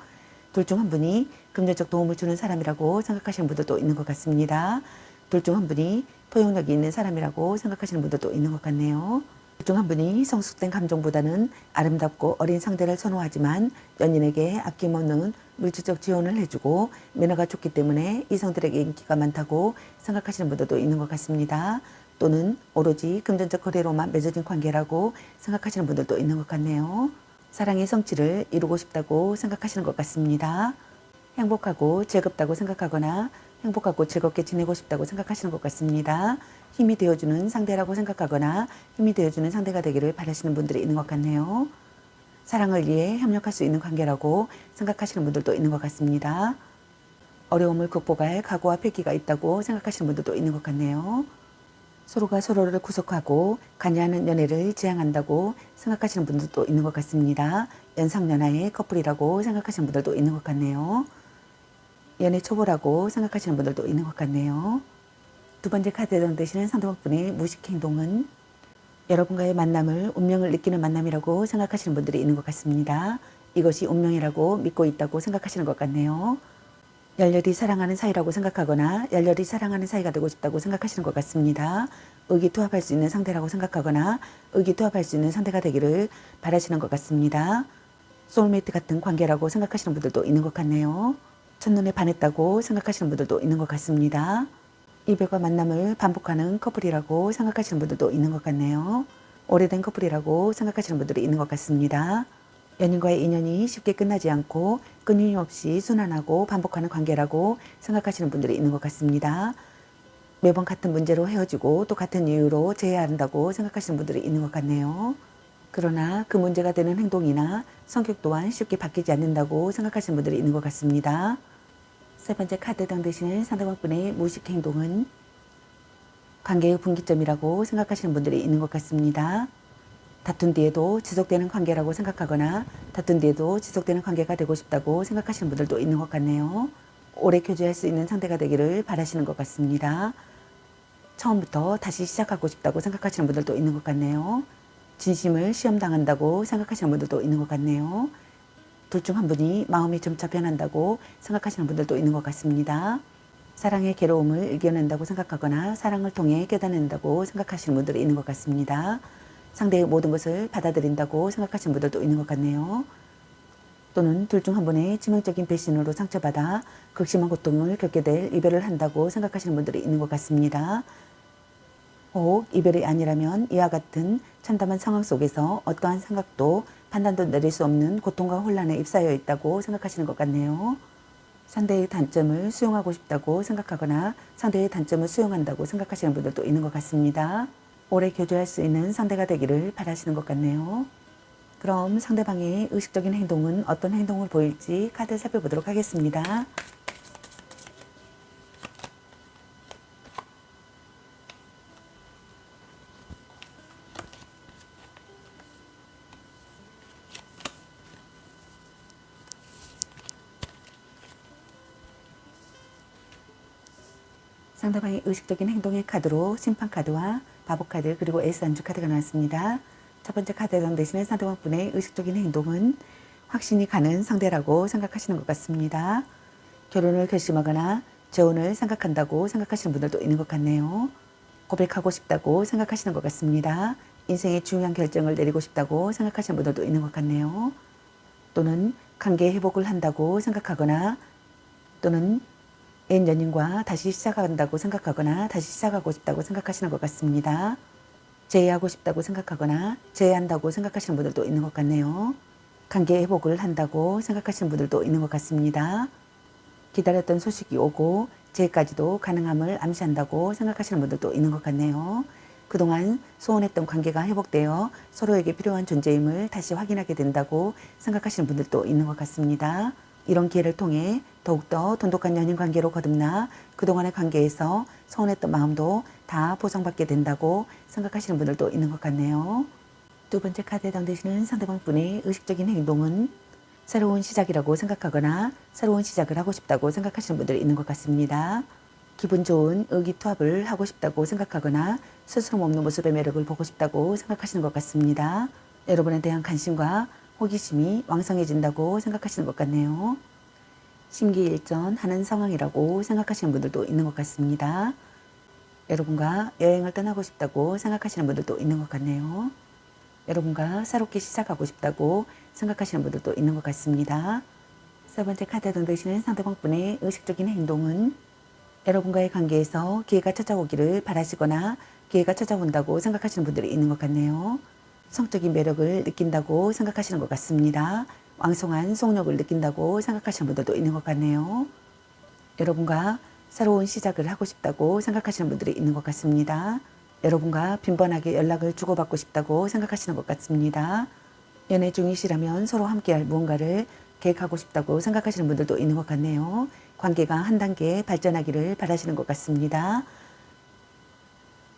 둘 중 한 분이 금전적 도움을 주는 사람이라고 생각하시는 분들도 있는 것 같습니다. 둘 중 한 분이 포용력이 있는 사람이라고 생각하시는 분들도 있는 것 같네요. 둘 중 한 분이 성숙된 감정보다는 아름답고 어린 상대를 선호하지만 연인에게 아낌없는 물질적 지원을 해주고 매너가 좋기 때문에 이성들에게 인기가 많다고 생각하시는 분들도 있는 것 같습니다. 또는 오로지 금전적 거래로만 맺어진 관계라고 생각하시는 분들도 있는 것 같네요. 사랑의 성취를 이루고 싶다고 생각하시는 것 같습니다. 행복하고 즐겁다고 생각하거나 행복하고 즐겁게 지내고 싶다고 생각하시는 것 같습니다. 힘이 되어주는 상대라고 생각하거나 힘이 되어주는 상대가 되기를 바라시는 분들이 있는 것 같네요. 사랑을 위해 협력할 수 있는 관계라고 생각하시는 분들도 있는 것 같습니다. 어려움을 극복할 각오와 패기가 있다고 생각하시는 분들도 있는 것 같네요. 서로가 서로를 구속하고 관여하는 연애를 지향한다고 생각하시는 분들도 있는 것 같습니다. 연상연하의 커플이라고 생각하시는 분들도 있는 것 같네요. 연애 초보라고 생각하시는 분들도 있는 것 같네요. 두 번째 카드에 던지시는 상대방분의 무의식 행동은 여러분과의 만남을 운명을 느끼는 만남이라고 생각하시는 분들이 있는 것 같습니다. 이것이 운명이라고 믿고 있다고 생각하시는 것 같네요. 열렬히 사랑하는 사이라고 생각하거나 열렬히 사랑하는 사이가 되고 싶다고 생각하시는 것 같습니다. 의기투합할 수 있는 상대라고 생각하거나 의기투합할 수 있는 상대가 되기를 바라시는 것 같습니다. 소울메이트 같은 관계라고 생각하시는 분들도 있는 것 같네요. 첫눈에 반했다고 생각하시는 분들도 있는 것 같습니다. 이별과 만남을 반복하는 커플이라고 생각하시는 분들도 있는 것 같네요. 오래된 커플이라고 생각하시는 분들이 있는 것 같습니다. 연인과의 인연이 쉽게 끝나지 않고 끊임없이 순환하고 반복하는 관계라고 생각하시는 분들이 있는 것 같습니다. 매번 같은 문제로 헤어지고 또 같은 이유로 재회한다고 생각하시는 분들이 있는 것 같네요. 그러나 그 문제가 되는 행동이나 성격 또한 쉽게 바뀌지 않는다고 생각하시는 분들이 있는 것 같습니다. 세 번째 카드 당대시는 상대방분의 무의식 행동은 관계의 분기점이라고 생각하시는 분들이 있는 것 같습니다. 다툰 뒤에도 지속되는 관계라고 생각하거나 다툰 뒤에도 지속되는 관계가 되고 싶다고 생각하시는 분들도 있는 것 같네요. 오래 교제할 수 있는 상대가 되기를 바라시는 것 같습니다. 처음부터 다시 시작하고 싶다고 생각하시는 분들도 있는 것 같네요. 진심을 시험당한다고 생각하시는 분들도 있는 것 같네요. 둘 중 한 분이 마음이 점차 변한다고 생각하시는 분들도 있는 것 같습니다. 사랑의 괴로움을 이겨낸다고 생각하거나 사랑을 통해 깨닫는다고 생각하시는 분들이 있는 것 같습니다. 상대의 모든 것을 받아들인다고 생각하시는 분들도 있는 것 같네요. 또는 둘 중 한 분의 치명적인 배신으로 상처받아 극심한 고통을 겪게 될 이별을 한다고 생각하시는 분들이 있는 것 같습니다. 혹 이별이 아니라면 이와 같은 참담한 상황 속에서 어떠한 생각도 판단도 내릴 수 없는 고통과 혼란에 휩싸여 있다고 생각하시는 것 같네요. 상대의 단점을 수용하고 싶다고 생각하거나 상대의 단점을 수용한다고 생각하시는 분들도 있는 것 같습니다. 오래 교제할 수 있는 상대가 되기를 바라시는 것 같네요. 그럼 상대방의 의식적인 행동은 어떤 행동을 보일지 카드 살펴보도록 하겠습니다. 상대방의 의식적인 행동의 카드로 심판 카드와 바보 카드 그리고 에이스 안주 카드가 나왔습니다. 첫 번째 카드에 해당되시는 상대방분의 의식적인 행동은 확신이 가는 상대라고 생각하시는 것 같습니다. 결혼을 결심하거나 재혼을 생각한다고 생각하시는 분들도 있는 것 같네요. 고백하고 싶다고 생각하시는 것 같습니다. 인생의 중요한 결정을 내리고 싶다고 생각하시는 분들도 있는 것 같네요. 또는 관계 회복을 한다고 생각하거나 또는 옛 연인과 다시 시작한다고 생각하거나 다시 시작하고 싶다고 생각하시는 것 같습니다. 재회하고 싶다고 생각하거나 재회한다고 생각하시는 분들도 있는 것 같네요. 관계 회복을 한다고 생각하시는 분들도 있는 것 같습니다. 기다렸던 소식이 오고 재회까지도 가능함을 암시한다고 생각하시는 분들도 있는 것 같네요. 그동안 소원했던 관계가 회복되어 서로에게 필요한 존재임을 다시 확인하게 된다고 생각하시는 분들도 있는 것 같습니다. 이런 기회를 통해 더욱더 돈독한 연인 관계로 거듭나 그동안의 관계에서 서운했던 마음도 다 보상받게 된다고 생각하시는 분들도 있는 것 같네요. 두 번째 카드에 해당되시는 상대방 분의 의식적인 행동은 새로운 시작이라고 생각하거나 새로운 시작을 하고 싶다고 생각하시는 분들이 있는 것 같습니다. 기분 좋은 의기투합을 하고 싶다고 생각하거나 스스럼 없는 모습의 매력을 보고 싶다고 생각하시는 것 같습니다. 여러분에 대한 관심과 호기심이 왕성해진다고 생각하시는 것 같네요. 심기일전하는 상황이라고 생각하시는 분들도 있는 것 같습니다. 여러분과 여행을 떠나고 싶다고 생각하시는 분들도 있는 것 같네요. 여러분과 새롭게 시작하고 싶다고 생각하시는 분들도 있는 것 같습니다. 세 번째 카드에 해당되시는 상대방분의 의식적인 행동은 여러분과의 관계에서 기회가 찾아오기를 바라시거나 기회가 찾아온다고 생각하시는 분들이 있는 것 같네요. 성적인 매력을 느낀다고 생각하시는 것 같습니다. 왕성한 속력을 느낀다고 생각하시는 분들도 있는 것 같네요. 여러분과 새로운 시작을 하고 싶다고 생각하시는 분들이 있는 것 같습니다. 여러분과 빈번하게 연락을 주고받고 싶다고 생각하시는 것 같습니다. 연애 중이시라면 서로 함께할 무언가를 계획하고 싶다고 생각하시는 분들도 있는 것 같네요. 관계가 한 단계 발전하기를 바라시는 것 같습니다.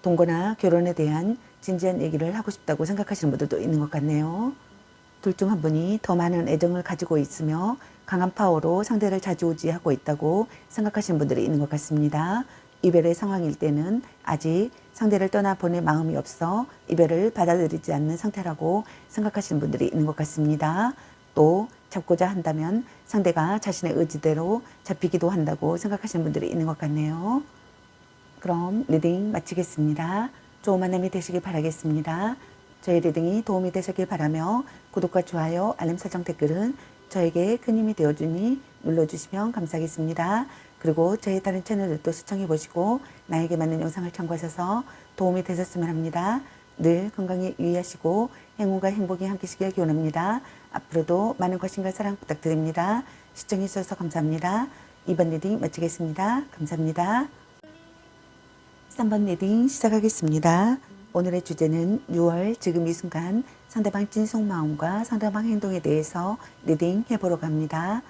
동거나 결혼에 대한 진지한 얘기를 하고 싶다고 생각하시는 분들도 있는 것 같네요. 둘 중 한 분이 더 많은 애정을 가지고 있으며 강한 파워로 상대를 좌지우지하고 있다고 생각하시는 분들이 있는 것 같습니다. 이별의 상황일 때는 아직 상대를 떠나보낼 마음이 없어 이별을 받아들이지 않는 상태라고 생각하시는 분들이 있는 것 같습니다. 또 잡고자 한다면 상대가 자신의 의지대로 잡히기도 한다고 생각하시는 분들이 있는 것 같네요. 그럼 리딩 마치겠습니다. 좋은 만남이 되시길 바라겠습니다. 저희 리딩이 도움이 되셨길 바라며 구독과 좋아요, 알림 설정 댓글은 저에게 큰 힘이 되어주니 눌러주시면 감사하겠습니다. 그리고 저희 다른 채널들도 시청해보시고 나에게 맞는 영상을 참고하셔서 도움이 되셨으면 합니다. 늘 건강에 유의하시고 행운과 행복이 함께시길 기원합니다. 앞으로도 많은 관심과 사랑 부탁드립니다. 시청해주셔서 감사합니다. 2번 리딩 마치겠습니다. 감사합니다. 3번 리딩 시작하겠습니다. 오늘의 주제는 6월 지금 이 순간 상대방 진속 마음과 상대방 행동에 대해서 리딩 해보러 갑니다.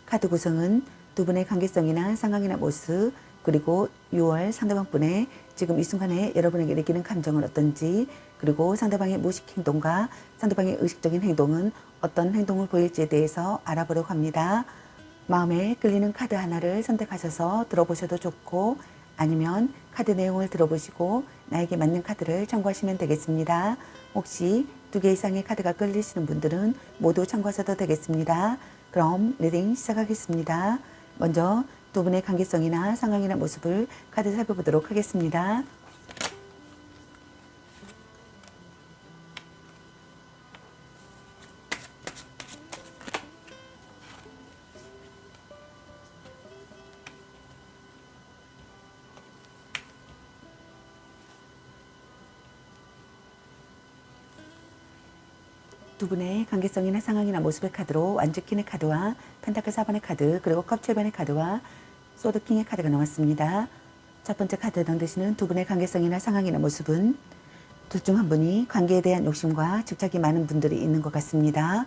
카드 구성은 두 분의 관계성이나 상황이나 모습 그리고 6월 상대방 분의 지금 이 순간에 여러분에게 느끼는 감정은 어떤지 그리고 상대방의 무의식 행동과 상대방의 의식적인 행동은 어떤 행동을 보일지에 대해서 알아보려고 합니다. 마음에 끌리는 카드 하나를 선택하셔서 들어보셔도 좋고 아니면 카드 내용을 들어보시고 나에게 맞는 카드를 참고하시면 되겠습니다. 혹시 2개 이상의 카드가 끌리시는 분들은 모두 참고하셔도 되겠습니다. 그럼 리딩 시작하겠습니다. 먼저 두 분의 관계성이나 상황이나 모습을 카드 살펴보도록 하겠습니다. 두 분의 관계성이나 상황이나 모습의 카드로 완주킹의 카드와 펜타클 4번의 카드 그리고 컵 7번의 카드와 소드킹의 카드가 나왔습니다. 첫 번째 카드에 해당되시는 두 분의 관계성이나 상황이나 모습은 둘 중 한 분이 관계에 대한 욕심과 집착이 많은 분들이 있는 것 같습니다.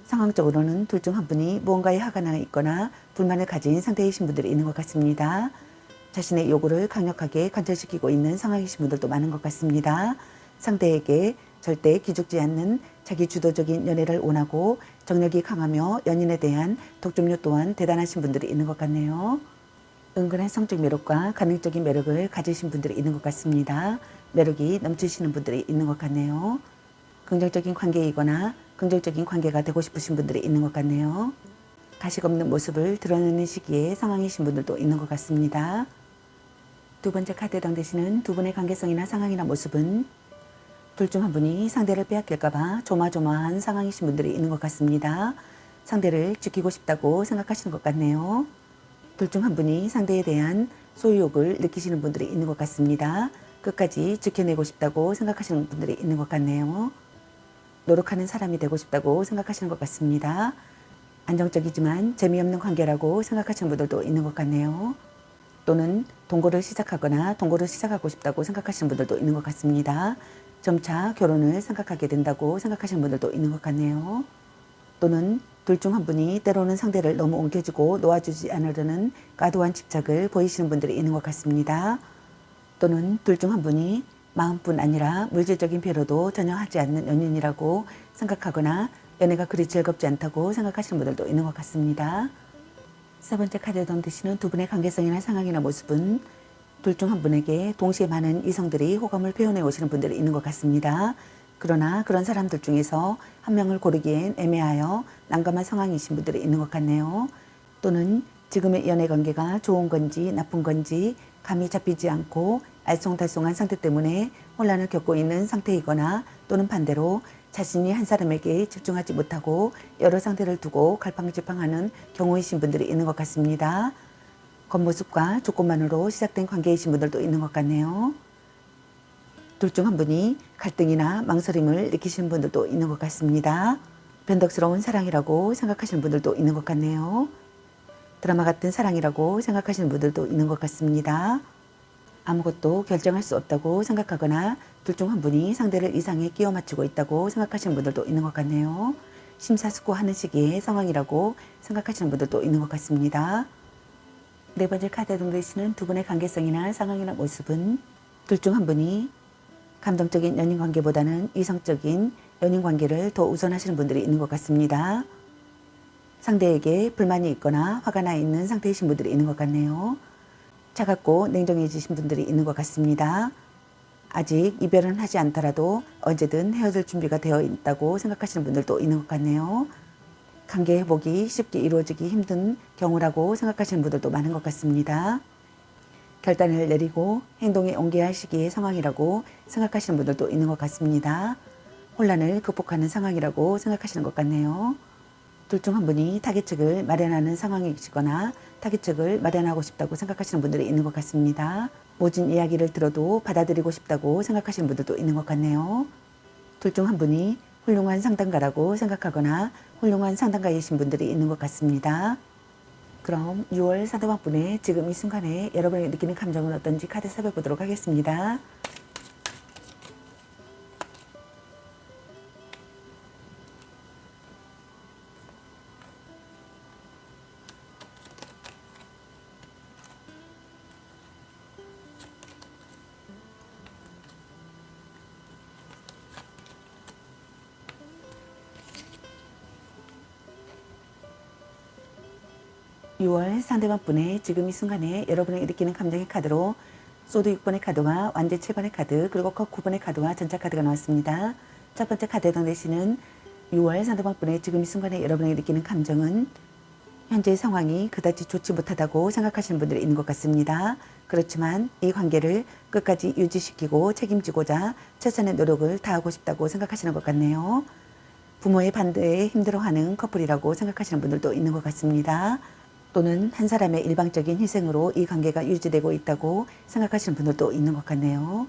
상황적으로는 둘 중 한 분이 무언가에 화가 나 있거나 불만을 가진 상태이신 분들이 있는 것 같습니다. 자신의 요구를 강력하게 관철시키고 있는 상황이신 분들도 많은 것 같습니다. 상대에게 절대 기죽지 않는 자기 주도적인 연애를 원하고 정력이 강하며 연인에 대한 독점력 또한 대단하신 분들이 있는 것 같네요. 은근한 성적 매력과 가능적인 매력을 가지신 분들이 있는 것 같습니다. 매력이 넘치시는 분들이 있는 것 같네요. 긍정적인 관계이거나 긍정적인 관계가 되고 싶으신 분들이 있는 것 같네요. 가식 없는 모습을 드러내는 시기에 상황이신 분들도 있는 것 같습니다. 두 번째 카드에 해당되시는 두 분의 관계성이나 상황이나 모습은 둘 중 한 분이 상대를 빼앗길까봐 조마조마한 상황이신 분들이 있는 것 같습니다. 상대를 지키고 싶다고 생각하시는 것 같네요. 둘 중 한 분이 상대에 대한 소유욕을 느끼시는 분들이 있는 것 같습니다. 끝까지 지켜내고 싶다고 생각하시는 분들이 있는 것 같네요. 노력하는 사람이 되고 싶다고 생각하시는 것 같습니다. 안정적이지만 재미없는 관계라고 생각하시는 분들도 있는 것 같네요. 또는 동거를 시작하거나 동거를 시작하고 싶다고 생각하시는 분들도 있는 것 같습니다. 점차 결혼을 생각하게 된다고 생각하시는 분들도 있는 것 같네요. 또는 둘 중 한 분이 때로는 상대를 너무 옮겨주고 놓아주지 않으려는 과도한 집착을 보이시는 분들이 있는 것 같습니다. 또는 둘 중 한 분이 마음뿐 아니라 물질적인 배려도 전혀 하지 않는 연인이라고 생각하거나 연애가 그리 즐겁지 않다고 생각하시는 분들도 있는 것 같습니다. 세 번째 카드에 해당되시는 두 분의 관계성이나 상황이나 모습은 둘 중 한 분에게 동시에 많은 이성들이 호감을 표현해 오시는 분들이 있는 것 같습니다. 그러나 그런 사람들 중에서 한 명을 고르기엔 애매하여 난감한 상황이신 분들이 있는 것 같네요. 또는 지금의 연애 관계가 좋은 건지 나쁜 건지 감이 잡히지 않고 알쏭달쏭한 상태 때문에 혼란을 겪고 있는 상태이거나 또는 반대로 자신이 한 사람에게 집중하지 못하고 여러 상태를 두고 갈팡질팡하는 경우이신 분들이 있는 것 같습니다. 겉모습과 조건만으로 시작된 관계이신 분들도 있는 것 같네요. 둘 중 한 분이 갈등이나 망설임을 느끼시는 분들도 있는 것 같습니다. 변덕스러운 사랑이라고 생각하시는 분들도 있는 것 같네요. 드라마 같은 사랑이라고 생각하시는 분들도 있는 것 같습니다. 아무것도 결정할 수 없다고 생각하거나 둘 중 한 분이 상대를 이상에 끼워 맞추고 있다고 생각하시는 분들도 있는 것 같네요. 심사숙고하는 시기의 상황이라고 생각하시는 분들도 있는 것 같습니다. 네 번째 카드에 해당되시는 두 분의 관계성이나 상황이나 모습은 둘 중 한 분이 감정적인 연인 관계보다는 이성적인 연인 관계를 더 우선하시는 분들이 있는 것 같습니다. 상대에게 불만이 있거나 화가 나 있는 상태이신 분들이 있는 것 같네요. 차갑고 냉정해지신 분들이 있는 것 같습니다. 아직 이별은 하지 않더라도 언제든 헤어질 준비가 되어 있다고 생각하시는 분들도 있는 것 같네요. 관계 회복이 쉽게 이루어지기 힘든 경우라고 생각하시는 분들도 많은 것 같습니다. 결단을 내리고 행동에 옮겨야 할 시기의 상황이라고 생각하시는 분들도 있는 것 같습니다. 혼란을 극복하는 상황이라고 생각하시는 것 같네요. 둘 중 한 분이 타깃책을 마련하는 상황이시거나 타깃책을 마련하고 싶다고 생각하시는 분들이 있는 것 같습니다. 모진 이야기를 들어도 받아들이고 싶다고 생각하시는 분들도 있는 것 같네요. 둘 중 한 분이 훌륭한 상담가라고 생각하거나 훌륭한 상담가이신 분들이 있는 것 같습니다. 그럼 6월 사도막분의 지금 이 순간에 여러분이 느끼는 감정은 어떤지 카드 살펴보도록 하겠습니다. 6월 상대방 분의 지금 이 순간에 여러분이 느끼는 감정의 카드로 소드 6번의 카드와 완제 7번의 카드 그리고 컵 9번의 카드와 전차 카드가 나왔습니다. 첫 번째 카드에 해당되시는 6월 상대방 분의 지금 이 순간에 여러분이 느끼는 감정은 현재의 상황이 그다지 좋지 못하다고 생각하시는 분들이 있는 것 같습니다. 그렇지만 이 관계를 끝까지 유지시키고 책임지고자 최선의 노력을 다하고 싶다고 생각하시는 것 같네요. 부모의 반대에 힘들어하는 커플이라고 생각하시는 분들도 있는 것 같습니다. 또는 한 사람의 일방적인 희생으로 이 관계가 유지되고 있다고 생각하시는 분들도 있는 것 같네요.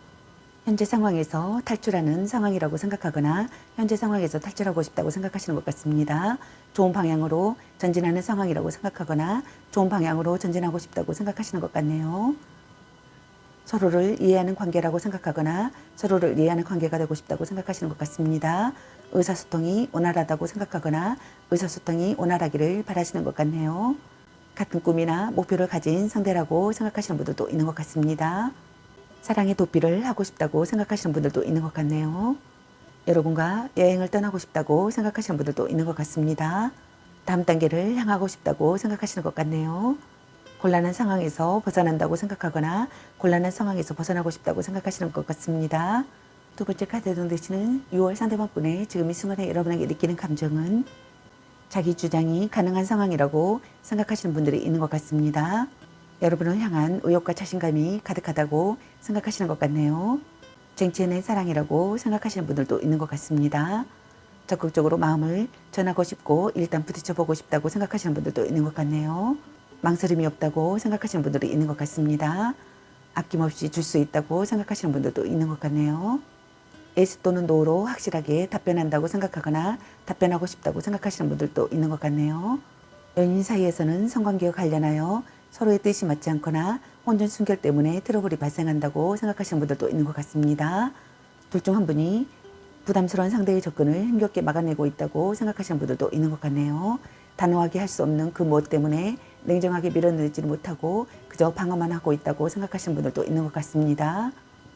현재 상황에서 탈출하는 상황이라고 생각하거나 현재 상황에서 탈출하고 싶다고 생각하시는 것 같습니다. 좋은 방향으로 전진하는 상황이라고 생각하거나 좋은 방향으로 전진하고 싶다고 생각하시는 것 같네요. 서로를 이해하는 관계라고 생각하거나 서로를 이해하는 관계가 되고 싶다고 생각하시는 것 같습니다. 의사소통이 원활하다고 생각하거나 의사소통이 원활하기를 바라시는 것 같네요. 같은 꿈이나 목표를 가진 상대라고 생각하시는 분들도 있는 것 같습니다. 사랑의 도피를 하고 싶다고 생각하시는 분들도 있는 것 같네요. 여러분과 여행을 떠나고 싶다고 생각하시는 분들도 있는 것 같습니다. 다음 단계를 향하고 싶다고 생각하시는 것 같네요. 곤란한 상황에서 벗어난다고 생각하거나 곤란한 상황에서 벗어나고 싶다고 생각하시는 것 같습니다. 두 번째 카드에 해당되시는 6월 상대방 분의 지금 이 순간에 여러분에게 느끼는 감정은 자기 주장이 가능한 상황이라고 생각하시는 분들이 있는 것 같습니다. 여러분을 향한 의욕과 자신감이 가득하다고 생각하시는 것 같네요. 쟁취해낸 사랑이라고 생각하시는 분들도 있는 것 같습니다. 적극적으로 마음을 전하고 싶고 일단 부딪혀보고 싶다고 생각하시는 분들도 있는 것 같네요. 망설임이 없다고 생각하시는 분들이 있는 것 같습니다. 아낌없이 줄 수 있다고 생각하시는 분들도 있는 것 같네요. yes 또는 no로 확실하게 답변한다고 생각하거나 답변하고 싶다고 생각하시는 분들도 있는 것 같네요. 연인 사이에서는 성관계와 관련하여 서로의 뜻이 맞지 않거나 혼전 순결 때문에 트러블이 발생한다고 생각하시는 분들도 있는 것 같습니다. 둘 중 한 분이 부담스러운 상대의 접근을 힘겹게 막아내고 있다고 생각하시는 분들도 있는 것 같네요. 단호하게 할 수 없는 그 무엇 때문에 냉정하게 밀어내지를 못하고 그저 방어만 하고 있다고 생각하시는 분들도 있는 것 같습니다.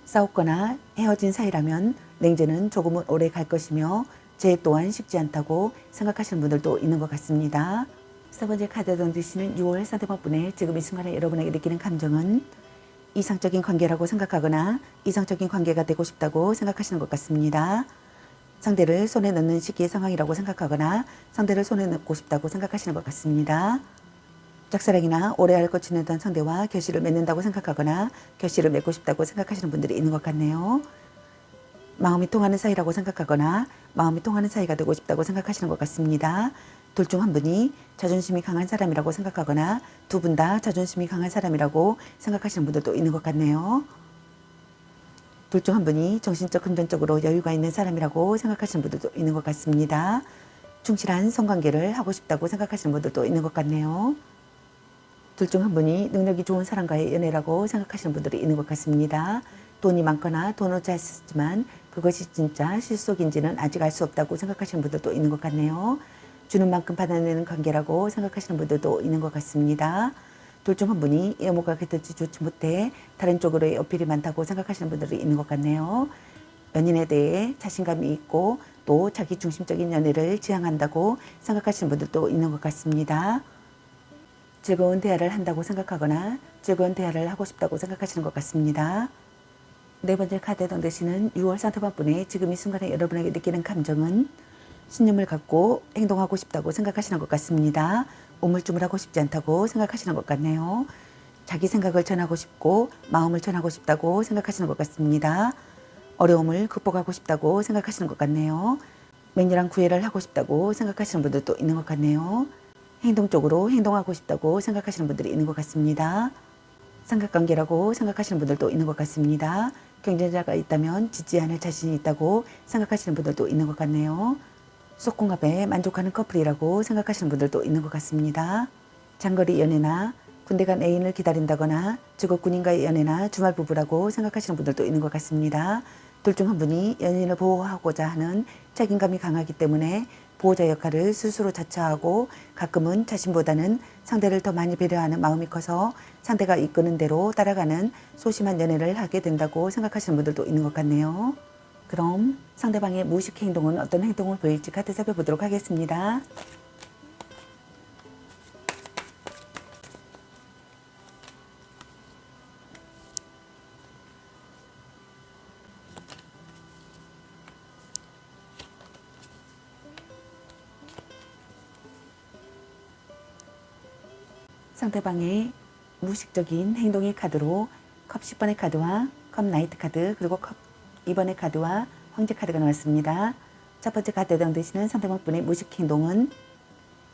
싸웠거나 헤어진 사이라면 냉전은 조금은 오래 갈 것이며 재 또한 쉽지 않다고 생각하시는 분들도 있는 것 같습니다. 세 번째 카드에 던지시는 6월 상대방 분의 지금 이 순간에 여러분에게 느끼는 감정은 이상적인 관계라고 생각하거나 이상적인 관계가 되고 싶다고 생각하시는 것 같습니다. 상대를 손에 넣는 시기의 상황이라고 생각하거나 상대를 손에 넣고 싶다고 생각하시는 것 같습니다. 짝사랑이나 오래 앓고 지내던 상대와 결실을 맺는다고 생각하거나 결실을 맺고 싶다고 생각하시는 분들이 있는 것 같네요. 마음이 통하는 사이라고 생각하거나 마음이 통하는 사이가 되고 싶다고 생각하시는 것 같습니다. 둘 중 한 분이 자존심이 강한 사람이라고 생각하거나 두 분 다 자존심이 강한 사람이라고 생각하시는 분들도 있는 것 같네요. 둘 중 한 분이 정신적 금전적으로 여유가 있는 사람이라고 생각하시는 분들도 있는 것 같습니다. 충실한 성관계를 하고 싶다고 생각하시는 분들도 있는 것 같네요. 둘 중 한 분이 능력이 좋은 사람과의 연애라고 생각하시는 분들이 있는 것 같습니다. 돈이 많거나 돈을 잘 쓰지만 그것이 진짜 실속인지는 아직 알 수 없다고 생각하시는 분들도 있는 것 같네요. 주는 만큼 받아내는 관계라고 생각하시는 분들도 있는 것 같습니다. 둘 중 한 분이 외모가 그다지 좋지 못해 다른 쪽으로의 어필이 많다고 생각하시는 분들이 있는 것 같네요. 연인에 대해 자신감이 있고 또 자기 중심적인 연애를 지향한다고 생각하시는 분들도 있는 것 같습니다. 즐거운 대화를 한다고 생각하거나 즐거운 대화를 하고 싶다고 생각하시는 것 같습니다. 네 번째 카드에 던지시는 6월 상대방 분의 지금 이 순간에 여러분에게 느끼는 감정은 신념을 갖고 행동하고 싶다고 생각하시는 것 같습니다. 우물쭈물하고 싶지 않다고 생각하시는 것 같네요. 자기 생각을 전하고 싶고 마음을 전하고 싶다고 생각하시는 것 같습니다. 어려움을 극복하고 싶다고 생각하시는 것 같네요. 맹렬한 구애를 하고 싶다고 생각하시는 분들도 있는 것 같네요. 행동적으로 행동하고 싶다고 생각하시는 분들이 있는 것 같습니다. 삼각관계라고 생각하시는 분들도 있는 것 같습니다. 경쟁자가 있다면 짓지 않을 자신이 있다고 생각하시는 분들도 있는 것 같네요. 속궁합에 만족하는 커플이라고 생각하시는 분들도 있는 것 같습니다. 장거리 연애나 군대 간 애인을 기다린다거나 직업 군인과의 연애나 주말 부부라고 생각하시는 분들도 있는 것 같습니다. 둘 중 한 분이 연인을 보호하고자 하는 책임감이 강하기 때문에 보호자 역할을 스스로 자처하고 가끔은 자신보다는 상대를 더 많이 배려하는 마음이 커서 상대가 이끄는 대로 따라가는 소심한 연애를 하게 된다고 생각하시는 분들도 있는 것 같네요. 그럼 상대방의 무의식 행동은 어떤 행동을 보일지 카드 살펴보도록 하겠습니다. 상대방의 무의식적인 행동의 카드로 컵 10번의 카드와 컵 나이트 카드 그리고 컵 2번의 카드와 황제 카드가 나왔습니다. 첫 번째 카드에 해당되시는 상대방 분의 무의식 행동은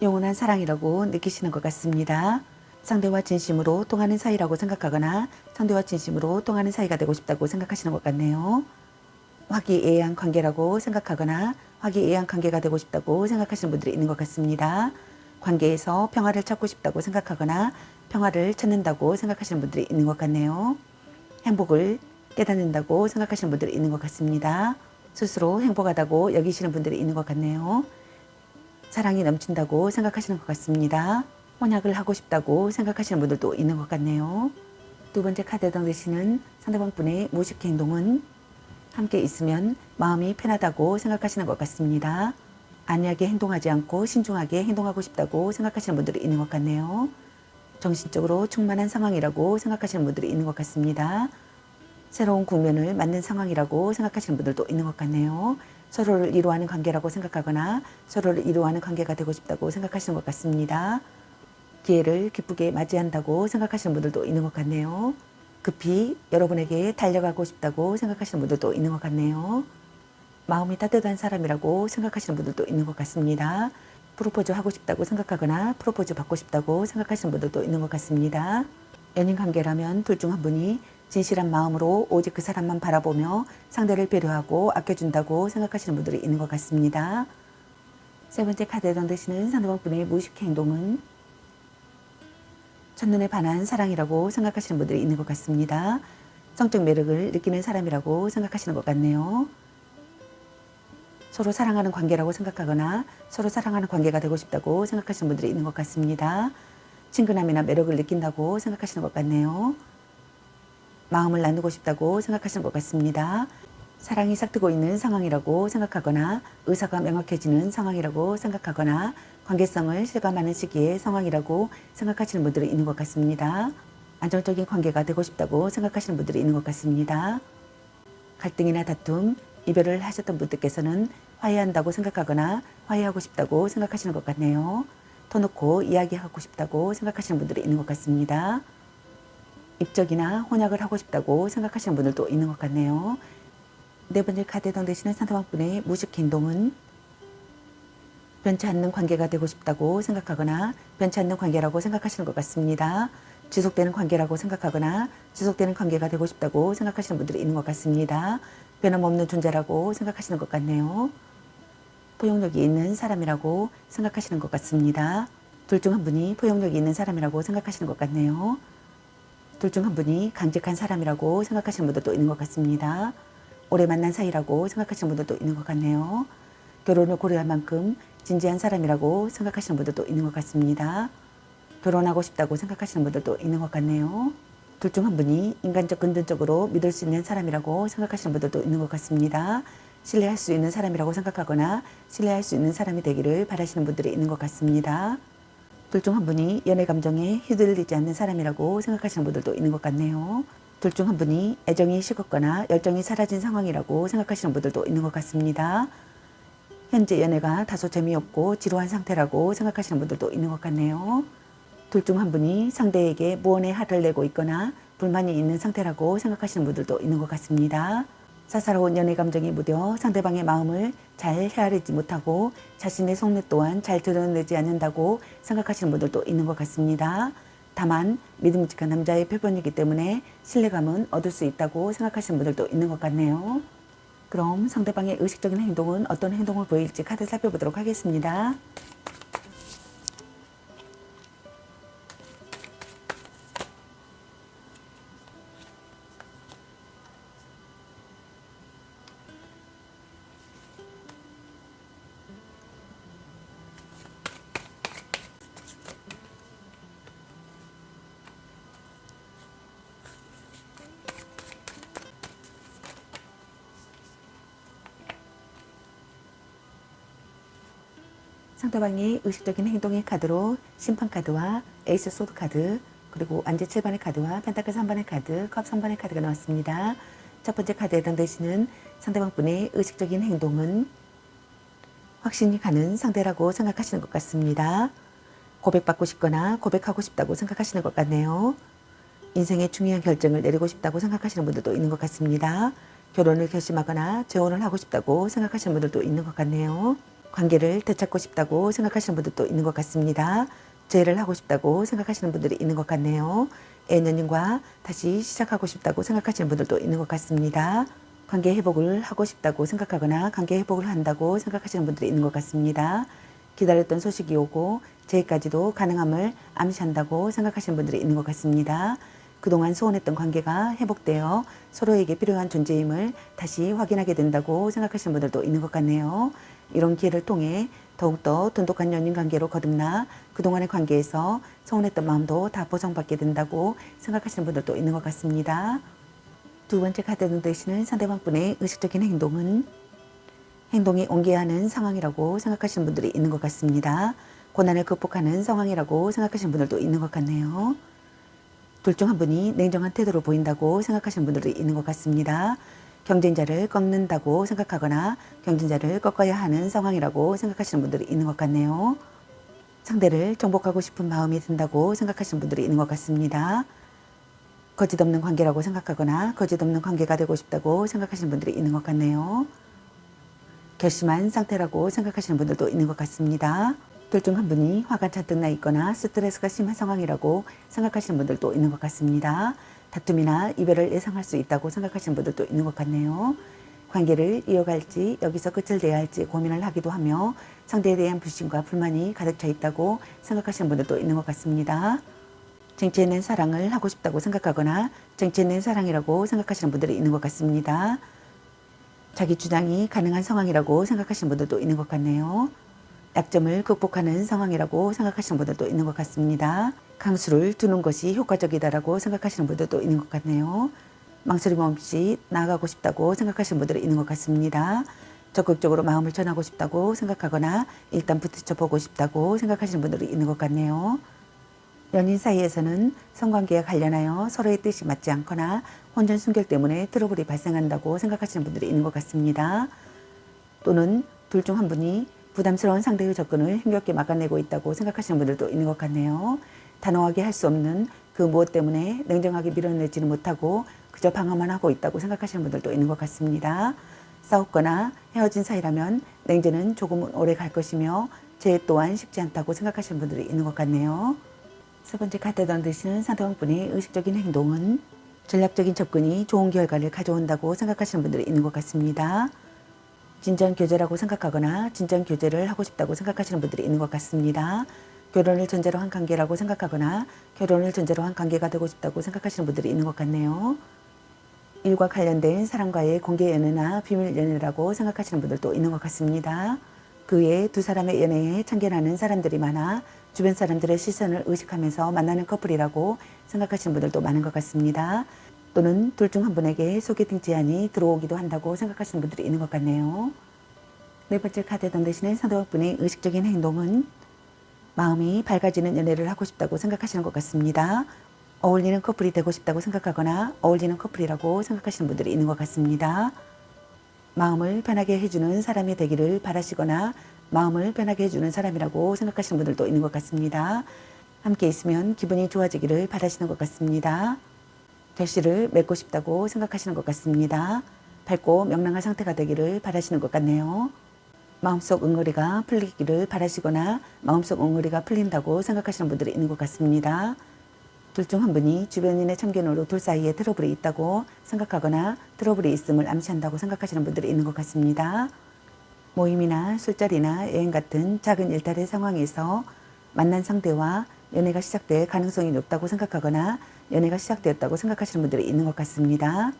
영원한 사랑이라고 느끼시는 것 같습니다. 상대와 진심으로 통하는 사이라고 생각하거나 상대와 진심으로 통하는 사이가 되고 싶다고 생각하시는 것 같네요. 화기애애한 관계라고 생각하거나 화기애애한 관계가 되고 싶다고 생각하시는 분들이 있는 것 같습니다. 관계에서 평화를 찾고 싶다고 생각하거나 평화를 찾는다고 생각하시는 분들이 있는 것 같네요. 행복을 깨닫는다고 생각하시는 분들이 있는 것 같습니다. 스스로 행복하다고 여기시는 분들이 있는 것 같네요. 사랑이 넘친다고 생각하시는 것 같습니다. 혼약을 하고 싶다고 생각하시는 분들도 있는 것 같네요. 두 번째 카드에 해당되시는 상대방 분의 무의식 행동은 함께 있으면 마음이 편하다고 생각하시는 것 같습니다. 안이하게 행동하지 않고 신중하게 행동하고 싶다고 생각하시는 분들이 있는 것 같네요. 정신적으로 충만한 상황이라고 생각하시는 분들이 있는 것 같습니다. 새로운 국면을 맞는 상황이라고 생각하시는 분들도 있는 것 같네요. 서로를 이루어하는 관계라고 생각하거나 서로를 이루어하는 관계가 되고 싶다고 생각하시는 것 같습니다. 기회를 기쁘게 맞이한다고 생각하시는 분들도 있는 것 같네요. 급히 여러분에게 달려가고 싶다고 생각하시는 분들도 있는 것 같네요. 마음이 따뜻한 사람이라고 생각하시는 분들도 있는 것 같습니다. 프로포즈 하고 싶다고 생각하거나 프로포즈 받고 싶다고 생각하시는 분들도 있는 것 같습니다. 연인 관계라면 둘 중 한 분이 진실한 마음으로 오직 그 사람만 바라보며 상대를 배려하고 아껴준다고 생각하시는 분들이 있는 것 같습니다. 세 번째 카드에 해당되시는 상대방 분의 무의식 행동은 첫눈에 반한 사랑이라고 생각하시는 분들이 있는 것 같습니다. 성적 매력을 느끼는 사람이라고 생각하시는 것 같네요. 서로 사랑하는 관계라고 생각하거나 서로 사랑하는 관계가 되고 싶다고 생각하시는 분들이 있는 것 같습니다. 친근함이나 매력을 느낀다고 생각하시는 것 같네요. 마음을 나누고 싶다고 생각하시는 것 같습니다. 사랑이 싹트고 있는 상황이라고 생각하거나 의사가 명확해지는 상황이라고 생각하거나 관계성을 실감하는 시기의 상황이라고 생각하시는 분들이 있는 것 같습니다. 안정적인 관계가 되고 싶다고 생각하시는 분들이 있는 것 같습니다. 갈등이나 다툼, 이별을 하셨던 분들께서는 화해한다고 생각하거나 화해하고 싶다고 생각하시는 것 같네요. 터놓고 이야기하고 싶다고 생각하시는 분들이 있는 것 같습니다. 입적이나 혼약을 하고 싶다고 생각하시는 분들도 있는 것 같네요. 네 번째 카드에 해당되시는 상대방 분의 무의식 행동은 변치 않는 관계가 되고 싶다고 생각하거나 변치 않는 관계라고 생각하시는 것 같습니다. 지속되는 관계라고 생각하거나 지속되는 관계가 되고 싶다고 생각하시는 분들이 있는 것 같습니다. 변함없는 존재라고 생각하시는 것 같네요. 포용력이 있는 사람이라고 생각하시는 것 같습니다. 둘 중 한 분이 포용력이 있는 사람이라고 생각하시는 것 같네요. 둘 중 한 분이 강직한 사람이라고 생각하시는 분들도 있는 것 같습니다. 오래 만난 사이라고 생각하시는 분들도 있는 것 같네요. 결혼을 고려할 만큼 진지한 사람이라고 생각하시는 분들도 있는 것 같습니다. 결혼하고 싶다고 생각하시는 분들도 있는 것 같네요. 둘 중 한 분이 인간적 근본적으로 믿을 수 있는 사람이라고 생각하시는 분들도 있는 것 같습니다. 신뢰할 수 있는 사람이라고 생각하거나 신뢰할 수 있는 사람이 되기를 바라시는 분들이 있는 것 같습니다. 둘 중 한 분이 연애 감정에 휘둘리지 않는 사람이라고 생각하시는 분들도 있는 것 같네요. 둘 중 한 분이 애정이 식었거나 열정이 사라진 상황이라고 생각하시는 분들도 있는 것 같습니다. 현재 연애가 다소 재미없고 지루한 상태라고 생각하시는 분들도 있는 것 같네요. 둘 중 한 분이 상대에게 무언의 화를 내고 있거나 불만이 있는 상태라고 생각하시는 분들도 있는 것 같습니다. 사사로운 연애 감정이 무뎌 상대방의 마음을 잘 헤아리지 못하고 자신의 속내 또한 잘 드러내지 않는다고 생각하시는 분들도 있는 것 같습니다. 다만 믿음직한 남자의 표본이기 때문에 신뢰감은 얻을 수 있다고 생각하시는 분들도 있는 것 같네요. 그럼 상대방의 의식적인 행동은 어떤 행동을 보일지 카드 살펴보도록 하겠습니다. 상대방의 의식적인 행동의 카드로 심판 카드와 에이스 소드 카드, 그리고 안제 7번의 카드와 펜타클 3번의 카드, 컵 3번의 카드가 나왔습니다. 첫 번째 카드에 해당되시는 상대방 분의 의식적인 행동은 확신이 가는 상대라고 생각하시는 것 같습니다. 고백받고 싶거나 고백하고 싶다고 생각하시는 것 같네요. 인생의 중요한 결정을 내리고 싶다고 생각하시는 분들도 있는 것 같습니다. 결혼을 결심하거나 재혼을 하고 싶다고 생각하시는 분들도 있는 것 같네요. 관계를 되찾고 싶다고 생각하시는 분들도 있는 것 같습니다. 재회를 하고 싶다고 생각하시는 분들이 있는 것 같네요. 애연인과 다시 시작하고 싶다고 생각하시는 분들도 있는 것 같습니다. 관계 회복을 하고 싶다고 생각하거나 관계 회복을 한다고 생각하시는 분들이 있는 것 같습니다. 기다렸던 소식이 오고 재회까지도 가능함을 암시한다고 생각하시는 분들이 있는 것 같습니다. 그동안 소원했던 관계가 회복되어 서로에게 필요한 존재임을 다시 확인하게 된다고 생각하시는 분들도 있는 것 같네요. 이런 기회를 통해 더욱더 돈독한 연인 관계로 거듭나 그동안의 관계에서 서운했던 마음도 다 보상받게 된다고 생각하시는 분들도 있는 것 같습니다. 두 번째 카드는 되시는 상대방분의 의식적인 행동이 옮겨야 하는 상황이라고 생각하시는 분들이 있는 것 같습니다. 고난을 극복하는 상황이라고 생각하시는 분들도 있는 것 같네요. 둘 중 한 분이 냉정한 태도를 보인다고 생각하시는 분들이 있는 것 같습니다. 경쟁자를 꺾는다고 생각하거나 경쟁자를 꺾어야 하는 상황이라고 생각하시는 분들이 있는 것 같네요. 상대를 정복하고 싶은 마음이 든다고 생각하시는 분들이 있는 것 같습니다. 거짓없는 관계라고 생각하거나 거짓없는 관계가 되고 싶다고 생각하시는 분들이 있는 것 같네요. 결심한 상태라고 생각하시는 분들도 있는 것 같습니다. 둘 중 한 분이 화가 잔뜩 나 있거나 스트레스가 심한 상황이라고 생각하시는 분들도 있는 것 같습니다. 다툼이나 이별을 예상할 수 있다고 생각하시는 분들도 있는 것 같네요. 관계를 이어갈지 여기서 끝을 내야 할지 고민을 하기도 하며 상대에 대한 불신과 불만이 가득 차 있다고 생각하시는 분들도 있는 것 같습니다. 정체 있는 사랑을 하고 싶다고 생각하거나 정체 있는 사랑이라고 생각하시는 분들이 있는 것 같습니다. 자기 주장이 가능한 상황이라고 생각하시는 분들도 있는 것 같네요. 약점을 극복하는 상황이라고 생각하시는 분들도 있는 것 같습니다. 강수를 두는 것이 효과적이다라고 생각하시는 분들도 있는 것 같네요. 망설임 없이 나아가고 싶다고 생각하시는 분들이 있는 것 같습니다. 적극적으로 마음을 전하고 싶다고 생각하거나 일단 부딪혀 보고 싶다고 생각하시는 분들이 있는 것 같네요. 연인 사이에서는 성관계와 관련하여 서로의 뜻이 맞지 않거나 혼전 순결 때문에 트러블이 발생한다고 생각하시는 분들이 있는 것 같습니다. 또는 둘 중 한 분이 부담스러운 상대의 접근을 힘겹게 막아내고 있다고 생각하시는 분들도 있는 것 같네요. 단호하게 할 수 없는 그 무엇 때문에 냉정하게 밀어내지는 못하고 그저 방어만 하고 있다고 생각하시는 분들도 있는 것 같습니다. 싸웠거나 헤어진 사이라면 냉전은 조금은 오래 갈 것이며 재해 또한 쉽지 않다고 생각하시는 분들이 있는 것 같네요. 세 번째 카드에 던지시는 상대방분의 의식적인 행동은 전략적인 접근이 좋은 결과를 가져온다고 생각하시는 분들이 있는 것 같습니다. 진전 교제라고 생각하거나 진전 교제를 하고 싶다고 생각하시는 분들이 있는 것 같습니다. 결혼을 전제로 한 관계라고 생각하거나 결혼을 전제로 한 관계가 되고 싶다고 생각하시는 분들이 있는 것 같네요. 일과 관련된 사람과의 공개 연애나 비밀 연애라고 생각하시는 분들도 있는 것 같습니다. 그 외에 두 사람의 연애에 참견하는 사람들이 많아 주변 사람들의 시선을 의식하면서 만나는 커플이라고 생각하시는 분들도 많은 것 같습니다. 또는 둘 중 한 분에게 소개팅 제안이 들어오기도 한다고 생각하시는 분들이 있는 것 같네요. 네 번째 카드에 던지시는 상대방분의 의식적인 행동은 마음이 밝아지는 연애를 하고 싶다고 생각하시는 것 같습니다. 어울리는 커플이 되고 싶다고 생각하거나 어울리는 커플이라고 생각하시는 분들이 있는 것 같습니다. 마음을 편하게 해주는 사람이 되기를 바라시거나 마음을 편하게 해주는 사람이라고 생각하시는 분들도 있는 것 같습니다. 함께 있으면 기분이 좋아지기를 바라시는 것 같습니다. 결실을 맺고 싶다고 생각하시는 것 같습니다. 밝고 명랑한 상태가 되기를 바라시는 것 같네요. 마음속 응어리가 풀리기를 바라시거나 마음속 응어리가 풀린다고 생각하시는 분들이 있는 것 같습니다. 둘 중 한 분이 주변인의 참견으로 둘 사이에 트러블이 있다고 생각하거나 트러블이 있음을 암시한다고 생각하시는 분들이 있는 것 같습니다. 모임이나 술자리나 여행 같은 작은 일탈의 상황에서 만난 상대와 연애가 시작될 가능성이 높다고 생각하거나 연애가 시작되었다고 생각하시는 분들이 있는 것 같습니다.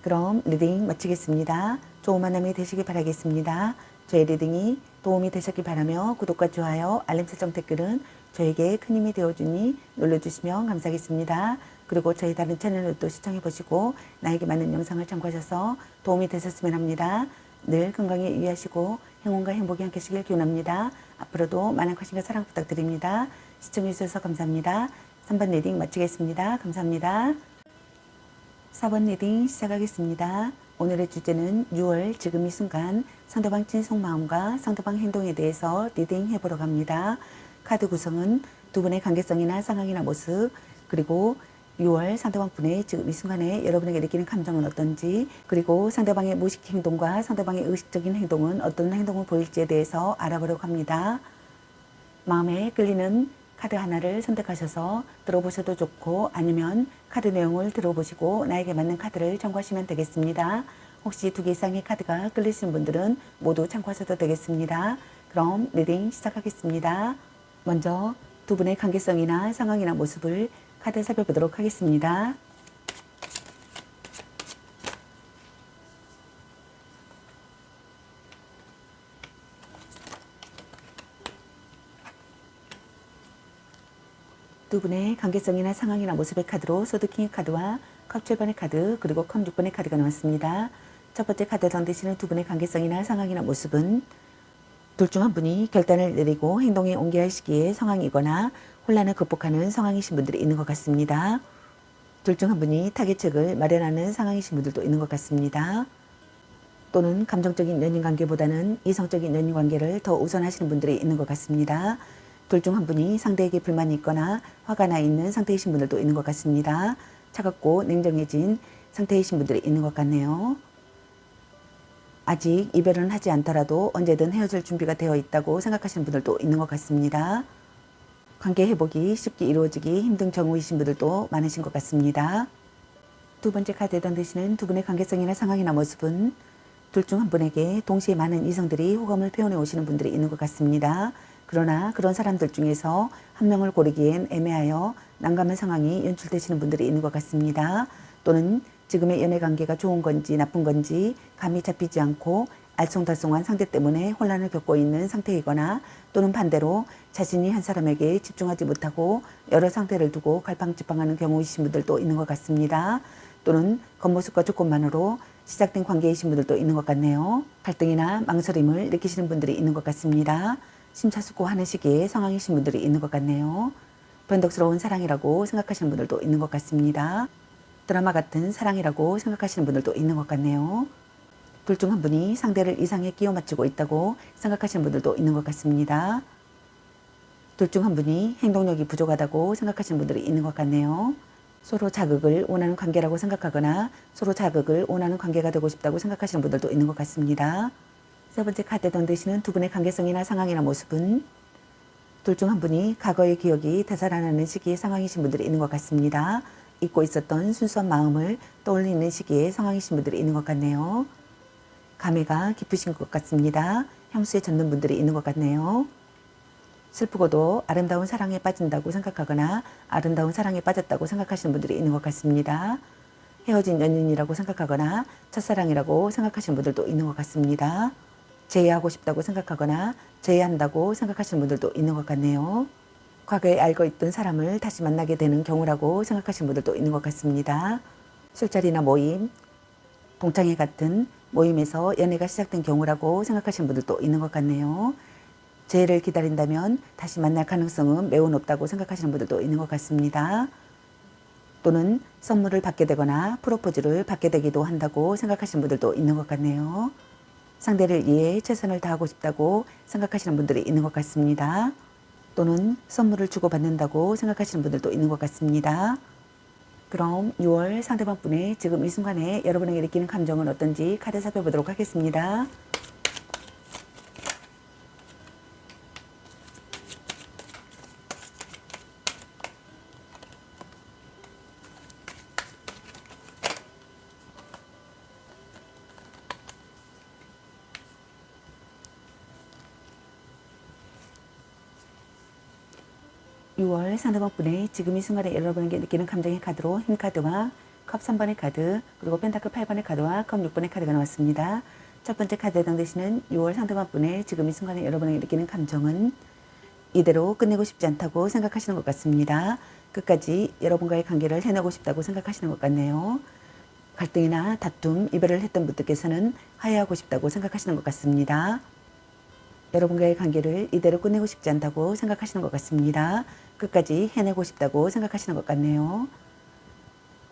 그럼 리딩 마치겠습니다. 좋은 만남이 되시길 바라겠습니다. 저의 리딩이 도움이 되셨길 바라며 구독과 좋아요, 알림 설정 댓글은 저에게 큰 힘이 되어주니 눌러주시면 감사하겠습니다. 그리고 저희 다른 채널도 시청해보시고 나에게 맞는 영상을 참고하셔서 도움이 되셨으면 합니다. 늘 건강에 유의하시고 행운과 행복이 함께 하시길 기원합니다. 앞으로도 많은 관심과 사랑 부탁드립니다. 시청해주셔서 감사합니다. 3번 리딩 마치겠습니다. 감사합니다. 4번 리딩 시작하겠습니다. 오늘의 주제는 6월 지금 이 순간 상대방 진속 마음과 상대방 행동에 대해서 리딩 해보러 갑니다. 카드 구성은 두 분의 관계성이나 상황이나 모습, 그리고 6월 상대방 분의 지금 이 순간에 여러분에게 느끼는 감정은 어떤지, 그리고 상대방의 무의식 행동과 상대방의 의식적인 행동은 어떤 행동을 보일지에 대해서 알아보려고 합니다. 마음에 끌리는 카드 하나를 선택하셔서 들어보셔도 좋고, 아니면 카드 내용을 들어보시고 나에게 맞는 카드를 참고하시면 되겠습니다. 혹시 2개 이상의 카드가 끌리시는 분들은 모두 참고하셔도 되겠습니다. 그럼 리딩 시작하겠습니다. 먼저 두 분의 관계성이나 상황이나 모습을 카드 살펴보도록 하겠습니다. 두 분의 관계성이나 상황이나 모습의 카드로 소드킹의 카드와 컵 7번의 카드, 그리고 컵 6번의 카드가 나왔습니다. 첫 번째 카드에 해당되시는 두 분의 관계성이나 상황이나 모습은 둘 중 한 분이 결단을 내리고 행동에 옮겨야 할 시기에 상황이거나 혼란을 극복하는 상황이신 분들이 있는 것 같습니다. 둘 중 한 분이 타개책을 마련하는 상황이신 분들도 있는 것 같습니다. 또는 감정적인 연인관계보다는 이성적인 연인관계를 더 우선하시는 분들이 있는 것 같습니다. 둘 중 한 분이 상대에게 불만이 있거나 화가 나 있는 상태이신 분들도 있는 것 같습니다. 차갑고 냉정해진 상태이신 분들이 있는 것 같네요. 아직 이별은 하지 않더라도 언제든 헤어질 준비가 되어 있다고 생각하시는 분들도 있는 것 같습니다. 관계 회복이 쉽게 이루어지기 힘든 경우이신 분들도 많으신 것 같습니다. 두 번째 카드에 해당되시는 두 분의 관계성이나 상황이나 모습은 둘 중 한 분에게 동시에 많은 이성들이 호감을 표현해 오시는 분들이 있는 것 같습니다. 그러나 그런 사람들 중에서 한 명을 고르기엔 애매하여 난감한 상황이 연출되시는 분들이 있는 것 같습니다. 또는 지금의 연애 관계가 좋은 건지 나쁜 건지 감이 잡히지 않고 알쏭달쏭한 상대 때문에 혼란을 겪고 있는 상태이거나, 또는 반대로 자신이 한 사람에게 집중하지 못하고 여러 상태를 두고 갈팡질팡하는 경우이신 분들도 있는 것 같습니다. 또는 겉모습과 조건만으로 시작된 관계이신 분들도 있는 것 같네요. 갈등이나 망설임을 느끼시는 분들이 있는 것 같습니다. 심사숙고하는 시기에 상황이신 분들이 있는 것 같네요. 변덕스러운 사랑이라고 생각하시는 분들도 있는 것 같습니다. 드라마 같은 사랑이라고 생각하시는 분들도 있는 것 같네요. 둘 중 한 분이 상대를 이상에 끼워 맞추고 있다고 생각하시는 분들도 있는 것 같습니다. 둘 중 한 분이 행동력이 부족하다고 생각하시는 분들이 있는 것 같네요. 서로 자극을 원하는 관계라고 생각하거나 서로 자극을 원하는 관계가 되고 싶다고 생각하시는 분들도 있는 것 같습니다. 세 번째 카드에 해당되시는 두 분의 관계성이나 상황이나 모습은 둘 중 한 분이 과거의 기억이 되살아나는 시기의 상황이신 분들이 있는 것 같습니다. 잊고 있었던 순수한 마음을 떠올리는 시기에 상황이신 분들이 있는 것 같네요. 감회가 깊으신 것 같습니다. 향수에 젖는 분들이 있는 것 같네요. 슬프고도 아름다운 사랑에 빠진다고 생각하거나 아름다운 사랑에 빠졌다고 생각하시는 분들이 있는 것 같습니다. 헤어진 연인이라고 생각하거나 첫사랑이라고 생각하시는 분들도 있는 것 같습니다. 재회하고 싶다고 생각하거나 재회한다고 생각하시는 분들도 있는 것 같네요. 과거에 알고 있던 사람을 다시 만나게 되는 경우라고 생각하시는 분들도 있는 것 같습니다. 술자리나 모임, 동창회 같은 모임에서 연애가 시작된 경우라고 생각하시는 분들도 있는 것 같네요. 재회를 기다린다면 다시 만날 가능성은 매우 높다고 생각하시는 분들도 있는 것 같습니다. 또는 선물을 받게 되거나 프로포즈를 받게 되기도 한다고 생각하시는 분들도 있는 것 같네요. 상대를 위해 최선을 다하고 싶다고 생각하시는 분들이 있는 것 같습니다. 또는 선물을 주고받는다고 생각하시는 분들도 있는 것 같습니다. 그럼 6월 상대방 분의 지금 이 순간에 여러분에게 느끼는 감정은 어떤지 카드 살펴보도록 하겠습니다. 6월 상대방 분의 지금 이 순간에 여러분에게 느끼는 감정의 카드로 힘 카드와 컵 3번의 카드, 그리고 펜타클 8번의 카드와 컵 6번의 카드가 나왔습니다. 첫 번째 카드에 해당되시는 6월 상대방 분의 지금 이 순간에 여러분에게 느끼는 감정은 이대로 끝내고 싶지 않다고 생각하시는 것 같습니다. 끝까지 여러분과의 관계를 해내고 싶다고 생각하시는 것 같네요. 갈등이나 다툼, 이별을 했던 분들께서는 화해하고 싶다고 생각하시는 것 같습니다. 여러분과의 관계를 이대로 끝내고 싶지 않다고 생각하시는 것 같습니다. 끝까지 해내고 싶다고 생각하시는 것 같네요.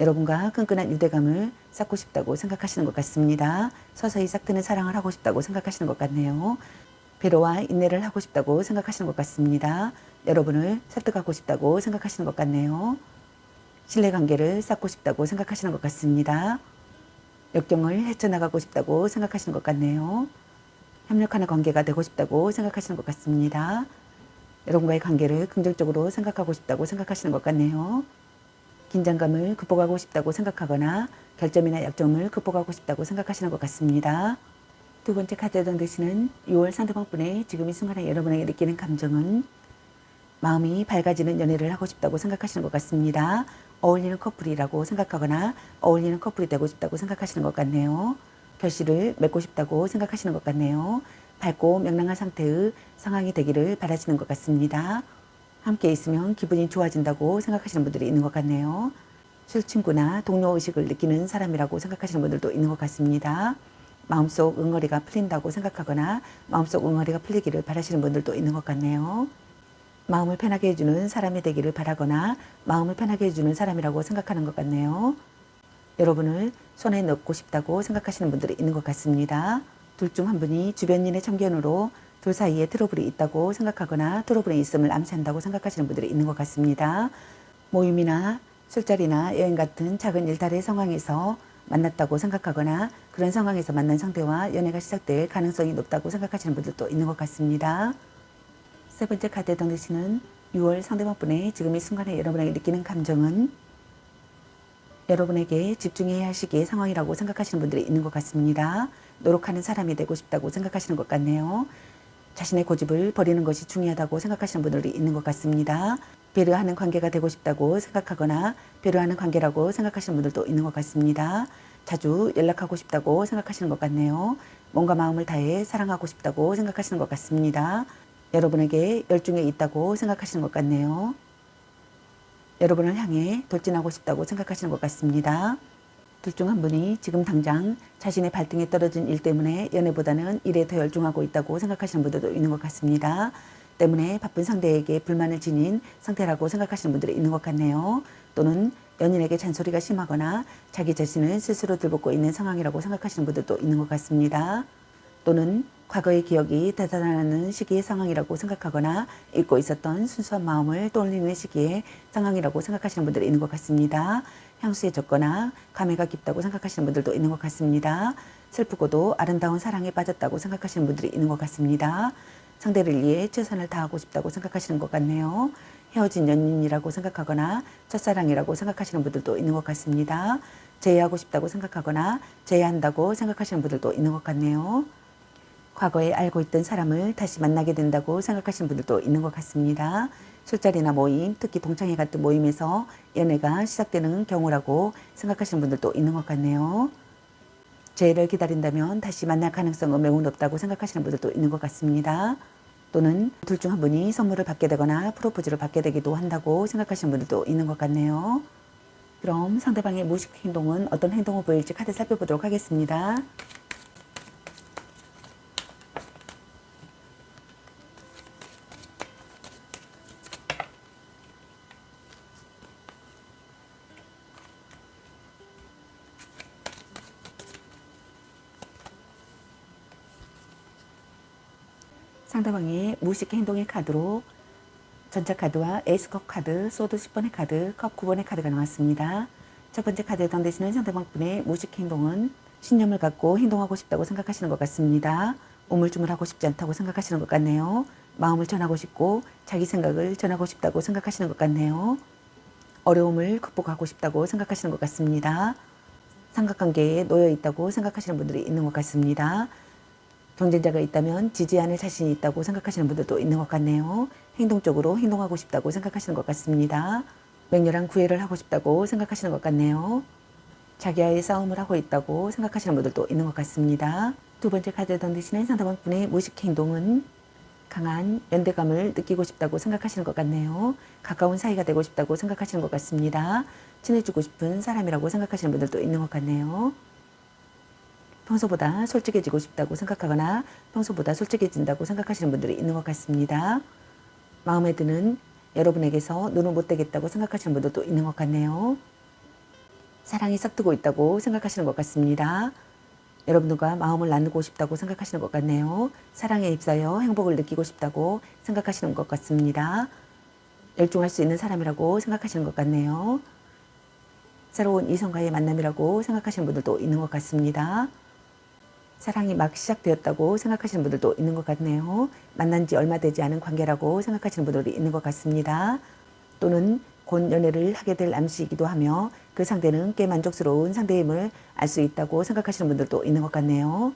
여러분과 끈끈한 유대감을 쌓고 싶다고 생각하시는 것 같습니다. 서서히 싹트는 사랑을 하고 싶다고 생각하시는 것 같네요. 배려와 인내를 하고 싶다고 생각하시는 것 같습니다. 여러분을 설득하고 싶다고 생각하시는 것 같네요. 신뢰관계를 쌓고 싶다고 생각하시는 것 같습니다. 역경을 헤쳐나가고 싶다고 생각하시는 것 같네요. 협력하는 관계가 되고 싶다고 생각하시는 것 같습니다. 여러분과의 관계를 긍정적으로 생각하고 싶다고 생각하시는 것 같네요. 긴장감을 극복하고 싶다고 생각하거나 결점이나 약점을 극복하고 싶다고 생각하시는 것 같습니다. 두 번째 카드에 해당되시는 6월 상대방분의 지금 이 순간에 여러분에게 느끼는 감정은 마음이 밝아지는 연애를 하고 싶다고 생각하시는 것 같습니다. 어울리는 커플이라고 생각하거나 어울리는 커플이 되고 싶다고 생각하시는 것 같네요. 결실을 맺고 싶다고 생각하시는 것 같네요. 밝고 명랑한 상태의 상황이 되기를 바라시는 것 같습니다. 함께 있으면 기분이 좋아진다고 생각하시는 분들이 있는 것 같네요. 술친구나 동료 의식을 느끼는 사람이라고 생각하시는 분들도 있는 것 같습니다. 마음속 응어리가 풀린다고 생각하거나 마음속 응어리가 풀리기를 바라시는 분들도 있는 것 같네요. 마음을 편하게 해주는 사람이 되기를 바라거나 마음을 편하게 해주는 사람이라고 생각하는 것 같네요. 여러분을 손에 넣고 싶다고 생각하시는 분들이 있는 것 같습니다. 둘 중 한 분이 주변인의 참견으로 둘 사이에 트러블이 있다고 생각하거나 트러블이 있음을 암시한다고 생각하시는 분들이 있는 것 같습니다. 모임이나 술자리나 여행 같은 작은 일탈의 상황에서 만났다고 생각하거나 그런 상황에서 만난 상대와 연애가 시작될 가능성이 높다고 생각하시는 분들도 있는 것 같습니다. 세 번째 카드에 해당되시는 6월 상대방분의 지금 이 순간에 여러분에게 느끼는 감정은 여러분에게 집중해야 할 시기의 상황이라고 생각하시는 분들이 있는 것 같습니다. 노력하는 사람이 되고 싶다고 생각하시는 것 같네요. 자신의 고집을 버리는 것이 중요하다고 생각하시는 분들이 있는 것 같습니다. 배려하는 관계가 되고 싶다고 생각하거나 배려하는 관계라고 생각하시는 분들도 있는 것 같습니다. 자주 연락하고 싶다고 생각하시는 것 같네요. 몸과 마음을 다해 사랑하고 싶다고 생각하시는 것 같습니다. 여러분에게 열중해 있다고 생각하시는 것 같네요. 여러분을 향해 돌진하고 싶다고 생각하시는 것 같습니다. 둘 중 한 분이 지금 당장 자신의 발등에 떨어진 일 때문에 연애보다는 일에 더 열중하고 있다고 생각하시는 분들도 있는 것 같습니다. 때문에 바쁜 상대에게 불만을 지닌 상태라고 생각하시는 분들이 있는 것 같네요. 또는 연인에게 잔소리가 심하거나 자기 자신을 스스로 들볶고 있는 상황이라고 생각하시는 분들도 있는 것 같습니다. 또는 과거의 기억이 되살아나는 시기의 상황이라고 생각하거나 잊고 있었던 순수한 마음을 떠올리는 시기의 상황이라고 생각하시는 분들이 있는 것 같습니다. 향수에 젖거나 감회가 깊다고 생각하시는 분들도 있는 것 같습니다. 슬프고도 아름다운 사랑에 빠졌다고 생각하시는 분들이 있는 것 같습니다. 상대를 위해 최선을 다하고 싶다고 생각하시는 것 같네요. 헤어진 연인이라고 생각하거나 첫사랑이라고 생각하시는 분들도 있는 것 같습니다. 재회하고 싶다고 생각하거나 재회한다고 생각하시는 분들도 있는 것 같네요. 과거에 알고 있던 사람을 다시 만나게 된다고 생각하시는 분들도 있는 것 같습니다. 술자리나 모임, 특히 동창회 같은 모임에서 연애가 시작되는 경우라고 생각하시는 분들도 있는 것 같네요. 재회를 기다린다면 다시 만날 가능성은 매우 높다고 생각하시는 분들도 있는 것 같습니다. 또는 둘 중 한 분이 선물을 받게 되거나 프로포즈를 받게 되기도 한다고 생각하시는 분들도 있는 것 같네요. 그럼 상대방의 무의식 행동은 어떤 행동을 보일지 카드 살펴보도록 하겠습니다. 상대방의 무의식 행동의 카드로 전차 카드와 에이스컵 카드, 소드 10번의 카드, 컵 9번의 카드가 나왔습니다. 첫 번째 카드에 해당되시는 상대방분의 무의식 행동은 신념을 갖고 행동하고 싶다고 생각하시는 것 같습니다. 우물쭈물하고 싶지 않다고 생각하시는 것 같네요. 마음을 전하고 싶고 자기 생각을 전하고 싶다고 생각하시는 것 같네요. 어려움을 극복하고 싶다고 생각하시는 것 같습니다. 삼각관계에 놓여 있다고 생각하시는 분들이 있는 것 같습니다. 경쟁자가 있다면 지지 않을 자신이 있다고 생각하시는 분들도 있는 것 같네요. 행동적으로 행동하고 싶다고 생각하시는 것 같습니다. 맹렬한 구애를 하고 싶다고 생각하시는 것 같네요. 자기와의 싸움을 하고 있다고 생각하시는 분들도 있는 것 같습니다. 두 번째 카드에 던지시는 상대방분의 무의식 행동은 강한 연대감을 느끼고 싶다고 생각하시는 것 같네요. 가까운 사이가 되고 싶다고 생각하시는 것 같습니다. 친해지고 싶은 사람이라고 생각하시는 분들도 있는 것 같네요. 평소보다 솔직해지고 싶다고 생각하거나 평소보다 솔직해진다고 생각하시는 분들이 있는 것 같습니다. 마음에 드는 여러분에게서 눈을 못 떼겠다고 생각하시는 분들도 있는 것 같네요. 사랑이 싹트고 있다고 생각하시는 것 같습니다. 여러분들과 마음을 나누고 싶다고 생각하시는 것 같네요. 사랑에 휩싸여 행복을 느끼고 싶다고 생각하시는 것 같습니다. 열중할 수 있는 사람이라고 생각하시는 것 같네요. 새로운 이성과의 만남이라고 생각하시는 분들도 있는 것 같습니다. 사랑이 막 시작되었다고 생각하시는 분들도 있는 것 같네요. 만난 지 얼마 되지 않은 관계라고 생각하시는 분들이 있는 것 같습니다. 또는 곧 연애를 하게 될 암시이기도 하며 그 상대는 꽤 만족스러운 상대임을 알 수 있다고 생각하시는 분들도 있는 것 같네요.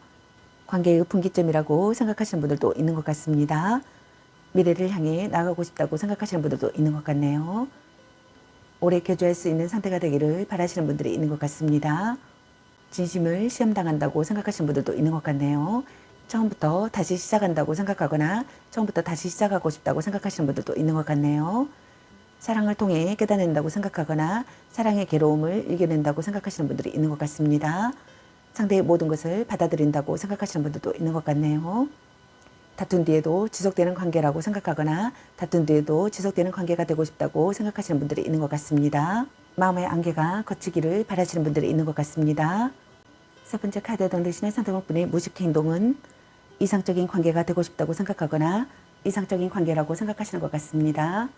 관계의 분기점이라고 생각하시는 분들도 있는 것 같습니다. 미래를 향해 나아가고 싶다고 생각하시는 분들도 있는 것 같네요. 오래 교제할 수 있는 상태가 되기를 바라시는 분들이 있는 것 같습니다. 진심을 시험당한다고 생각하시는 분들도 있는 것 같네요. 처음부터 다시 시작한다고 생각하거나 처음부터 다시 시작하고 싶다고 생각하시는 분들도 있는 것 같네요. 사랑을 통해 깨닫는다고 생각하거나 사랑의 괴로움을 이겨낸다고 생각하시는 분들이 있는 것 같습니다. 상대의 모든 것을 받아들인다고 생각하시는 분들도 있는 것 같네요. 다툰 뒤에도 지속되는 관계라고 생각하거나 다툰 뒤에도 지속되는 관계가 되고 싶다고 생각하시는 분들이 있는 것 같습니다. 마음의 안개가 거치기를 바라시는 분들이 있는 것 같습니다. 세 번째 카드 던지시는 상대방분의 무의식 행동은 이상적인 관계가 되고 싶다고 생각하거나 이상적인 관계라고 생각하시는 것 같습니다.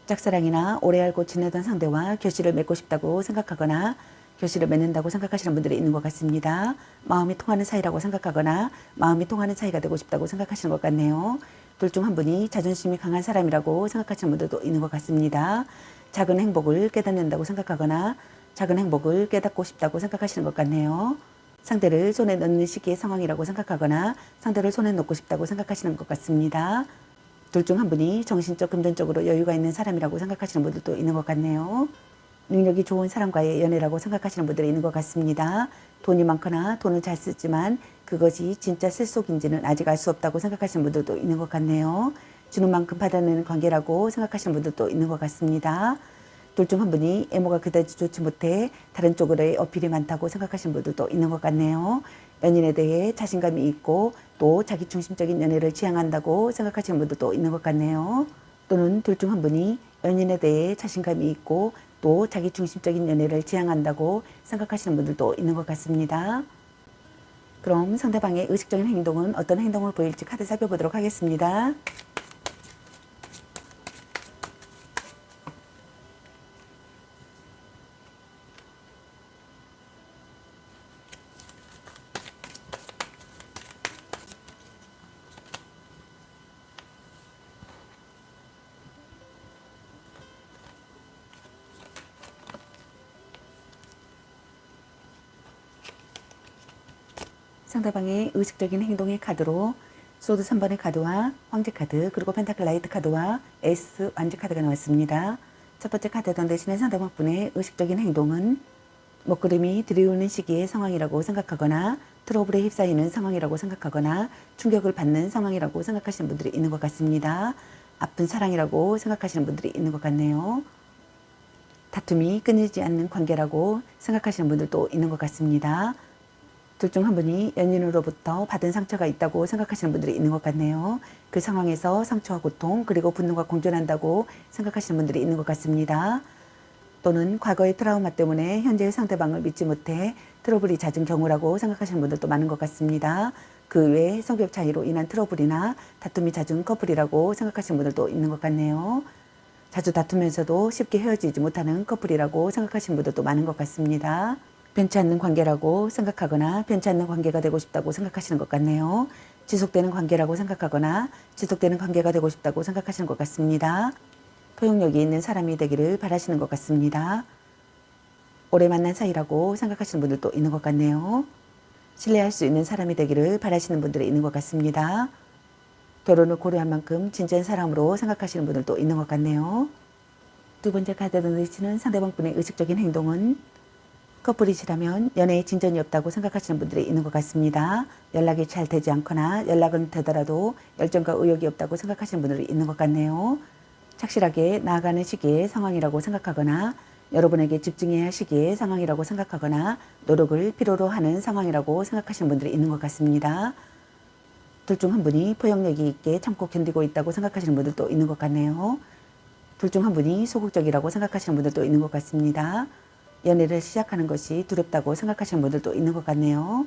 짝사랑이나 오래 알고 지내던 상대와 결실을 맺고 싶다고 생각하거나 결실을 맺는다고 생각하시는 분들이 있는 것 같습니다. 마음이 통하는 사이라고 생각하거나 마음이 통하는 사이가 되고 싶다고 생각하시는 것 같네요. 둘 중 한 분이 자존심이 강한 사람이라고 생각하시는 분들도 있는 것 같습니다. 작은 행복을 깨닫는다고 생각하거나 작은 행복을 깨닫고 싶다고 생각하시는 것 같네요. 상대를 손에 넣는 시기의 상황이라고 생각하거나 상대를 손에 넣고 싶다고 생각하시는 것 같습니다. 둘 중 한 분이 정신적, 금전적으로 여유가 있는 사람이라고 생각하시는 분들도 있는 것 같네요. 능력이 좋은 사람과의 연애라고 생각하시는 분들이 있는 것 같습니다. 돈이 많거나 돈을 잘 쓰지만 그것이 진짜 실속인지는 아직 알 수 없다고 생각하시는 분들도 있는 것 같네요. 주는 만큼 받아내는 관계라고 생각하시는 분들도 있는 것 같습니다. 둘 중 한 분이 애모가 그다지 좋지 못해 다른 쪽으로의 어필이 많다고 생각하시는 분들도 있는 것 같네요. 연인에 대해 자신감이 있고 또 자기 중심적인 연애를 지향한다고 생각하시는 분들도 있는 것 같네요. 또는 둘 중 한 분이 연인에 대해 자신감이 있고 또 자기 중심적인 연애를 지향한다고 생각하시는 분들도 있는 것 같습니다. 그럼 상대방의 의식적인 행동은 어떤 행동을 보일지 카드 살펴보도록 하겠습니다. 상대방의 의식적인 행동의 카드로 소드 3번의 카드와 황제 카드 그리고 펜타클 라이트 카드와 에이스 완지 카드가 나왔습니다. 첫 번째 카드던 대신에 상대방분의 의식적인 행동은 먹구름이 들이오는 시기의 상황이라고 생각하거나 트러블에 휩싸이는 상황이라고 생각하거나 충격을 받는 상황이라고 생각하시는 분들이 있는 것 같습니다. 아픈 사랑이라고 생각하시는 분들이 있는 것 같네요. 다툼이 끊이지 않는 관계라고 생각하시는 분들도 있는 것 같습니다. 둘 중 한 분이 연인으로부터 받은 상처가 있다고 생각하시는 분들이 있는 것 같네요. 그 상황에서 상처와 고통 그리고 분노가 공존한다고 생각하시는 분들이 있는 것 같습니다. 또는 과거의 트라우마 때문에 현재의 상대방을 믿지 못해 트러블이 잦은 경우라고 생각하시는 분들도 많은 것 같습니다. 그 외에 성격 차이로 인한 트러블이나 다툼이 잦은 커플이라고 생각하시는 분들도 있는 것 같네요. 자주 다투면서도 쉽게 헤어지지 못하는 커플이라고 생각하시는 분들도 많은 것 같습니다. 변치 않는 관계라고 생각하거나 변치 않는 관계가 되고 싶다고 생각하시는 것 같네요. 지속되는 관계라고 생각하거나 지속되는 관계가 되고 싶다고 생각하시는 것 같습니다. 포용력이 있는 사람이 되기를 바라시는 것 같습니다. 오래 만난 사이라고 생각하시는 분들도 있는 것 같네요. 신뢰할 수 있는 사람이 되기를 바라시는 분들이 있는 것 같습니다. 결혼을 고려할 만큼 진지한 사람으로 생각하시는 분들도 있는 것 같네요. 두 번째 카드로 내시는 상대방분의 의식적인 행동은 커플이시라면 연애에 진전이 없다고 생각하시는 분들이 있는 것 같습니다. 연락이 잘 되지 않거나 연락은 되더라도 열정과 의욕이 없다고 생각하시는 분들이 있는 것 같네요. 착실하게 나아가는 시기의 상황이라고 생각하거나 여러분에게 집중해야 할 시기의 상황이라고 생각하거나 노력을 필요로 하는 상황이라고 생각하시는 분들이 있는 것 같습니다. 둘 중 한 분이 포용력이 있게 참고 견디고 있다고 생각하시는 분들도 있는 것 같네요. 둘 중 한 분이 소극적이라고 생각하시는 분들도 있는 것 같습니다. 연애를 시작하는 것이 두렵다고 생각하시는 분들도 있는 것 같네요.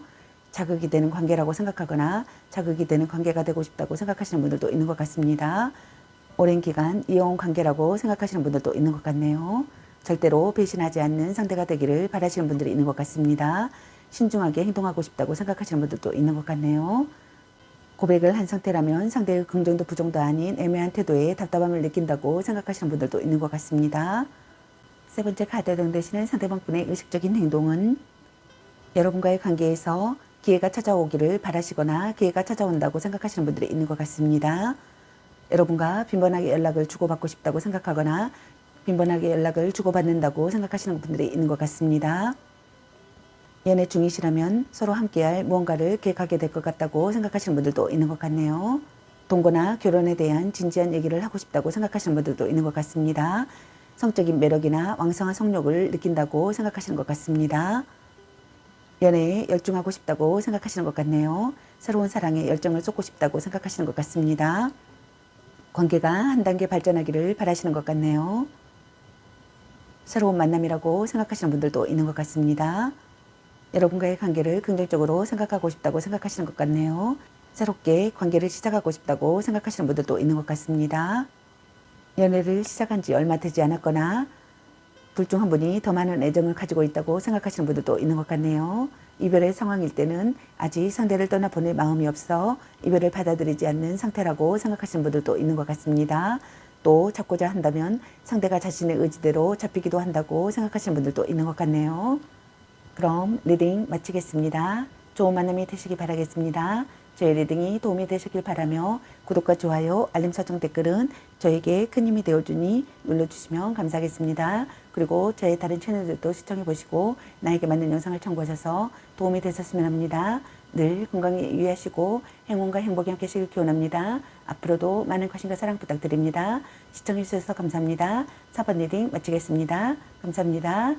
자극이 되는 관계라고 생각하거나 자극이 되는 관계가 되고 싶다고 생각하시는 분들도 있는 것 같습니다. 오랜 기간 이어온 관계라고 생각하시는 분들도 있는 것 같네요. 절대로 배신하지 않는 상대가 되기를 바라시는 분들이 있는 것 같습니다. 신중하게 행동하고 싶다고 생각하시는 분들도 있는 것 같네요. 고백을 한 상태라면 상대의 긍정도 부정도 아닌 애매한 태도에 답답함을 느낀다고 생각하시는 분들도 있는 것 같습니다. 세 번째 카드에 해당되시는 상대방분의 의식적인 행동은 여러분과의 관계에서 기회가 찾아오기를 바라시거나 기회가 찾아온다고 생각하시는 분들이 있는 것 같습니다. 여러분과 빈번하게 연락을 주고받고 싶다고 생각하거나 빈번하게 연락을 주고받는다고 생각하시는 분들이 있는 것 같습니다. 연애 중이시라면 서로 함께할 무언가를 계획하게 될 것 같다고 생각하시는 분들도 있는 것 같네요. 동거나 결혼에 대한 진지한 얘기를 하고 싶다고 생각하시는 분들도 있는 것 같습니다. 성적인 매력이나 왕성한 성욕을 느낀다고 생각하시는 것 같습니다. 연애에 열중하고 싶다고 생각하시는 것 같네요. 새로운 사랑에 열정을 쏟고 싶다고 생각하시는 것 같습니다. 관계가 한 단계 발전하기를 바라시는 것 같네요. 새로운 만남이라고 생각하시는 분들도 있는 것 같습니다. 여러분과의 관계를 긍정적으로 생각하고 싶다고 생각하시는 것 같네요. 새롭게 관계를 시작하고 싶다고 생각하시는 분들도 있는 것 같습니다. 연애를 시작한 지 얼마 되지 않았거나 둘 중 한 분이 더 많은 애정을 가지고 있다고 생각하시는 분들도 있는 것 같네요. 이별의 상황일 때는 아직 상대를 떠나보낼 마음이 없어 이별을 받아들이지 않는 상태라고 생각하시는 분들도 있는 것 같습니다. 또 잡고자 한다면 상대가 자신의 의지대로 잡히기도 한다고 생각하시는 분들도 있는 것 같네요. 그럼 리딩 마치겠습니다. 좋은 만남이 되시기 바라겠습니다. 저희 리딩이 도움이 되셨길 바라며 구독과 좋아요, 알림 설정 댓글은 저에게 큰 힘이 되어주니 눌러주시면 감사하겠습니다. 그리고 저의 다른 채널들도 시청해보시고 나에게 맞는 영상을 참고하셔서 도움이 되셨으면 합니다. 늘 건강에 유의하시고 행운과 행복이 함께 하시길 기원합니다. 앞으로도 많은 관심과 사랑 부탁드립니다. 시청해주셔서 감사합니다. 4번 리딩 마치겠습니다. 감사합니다.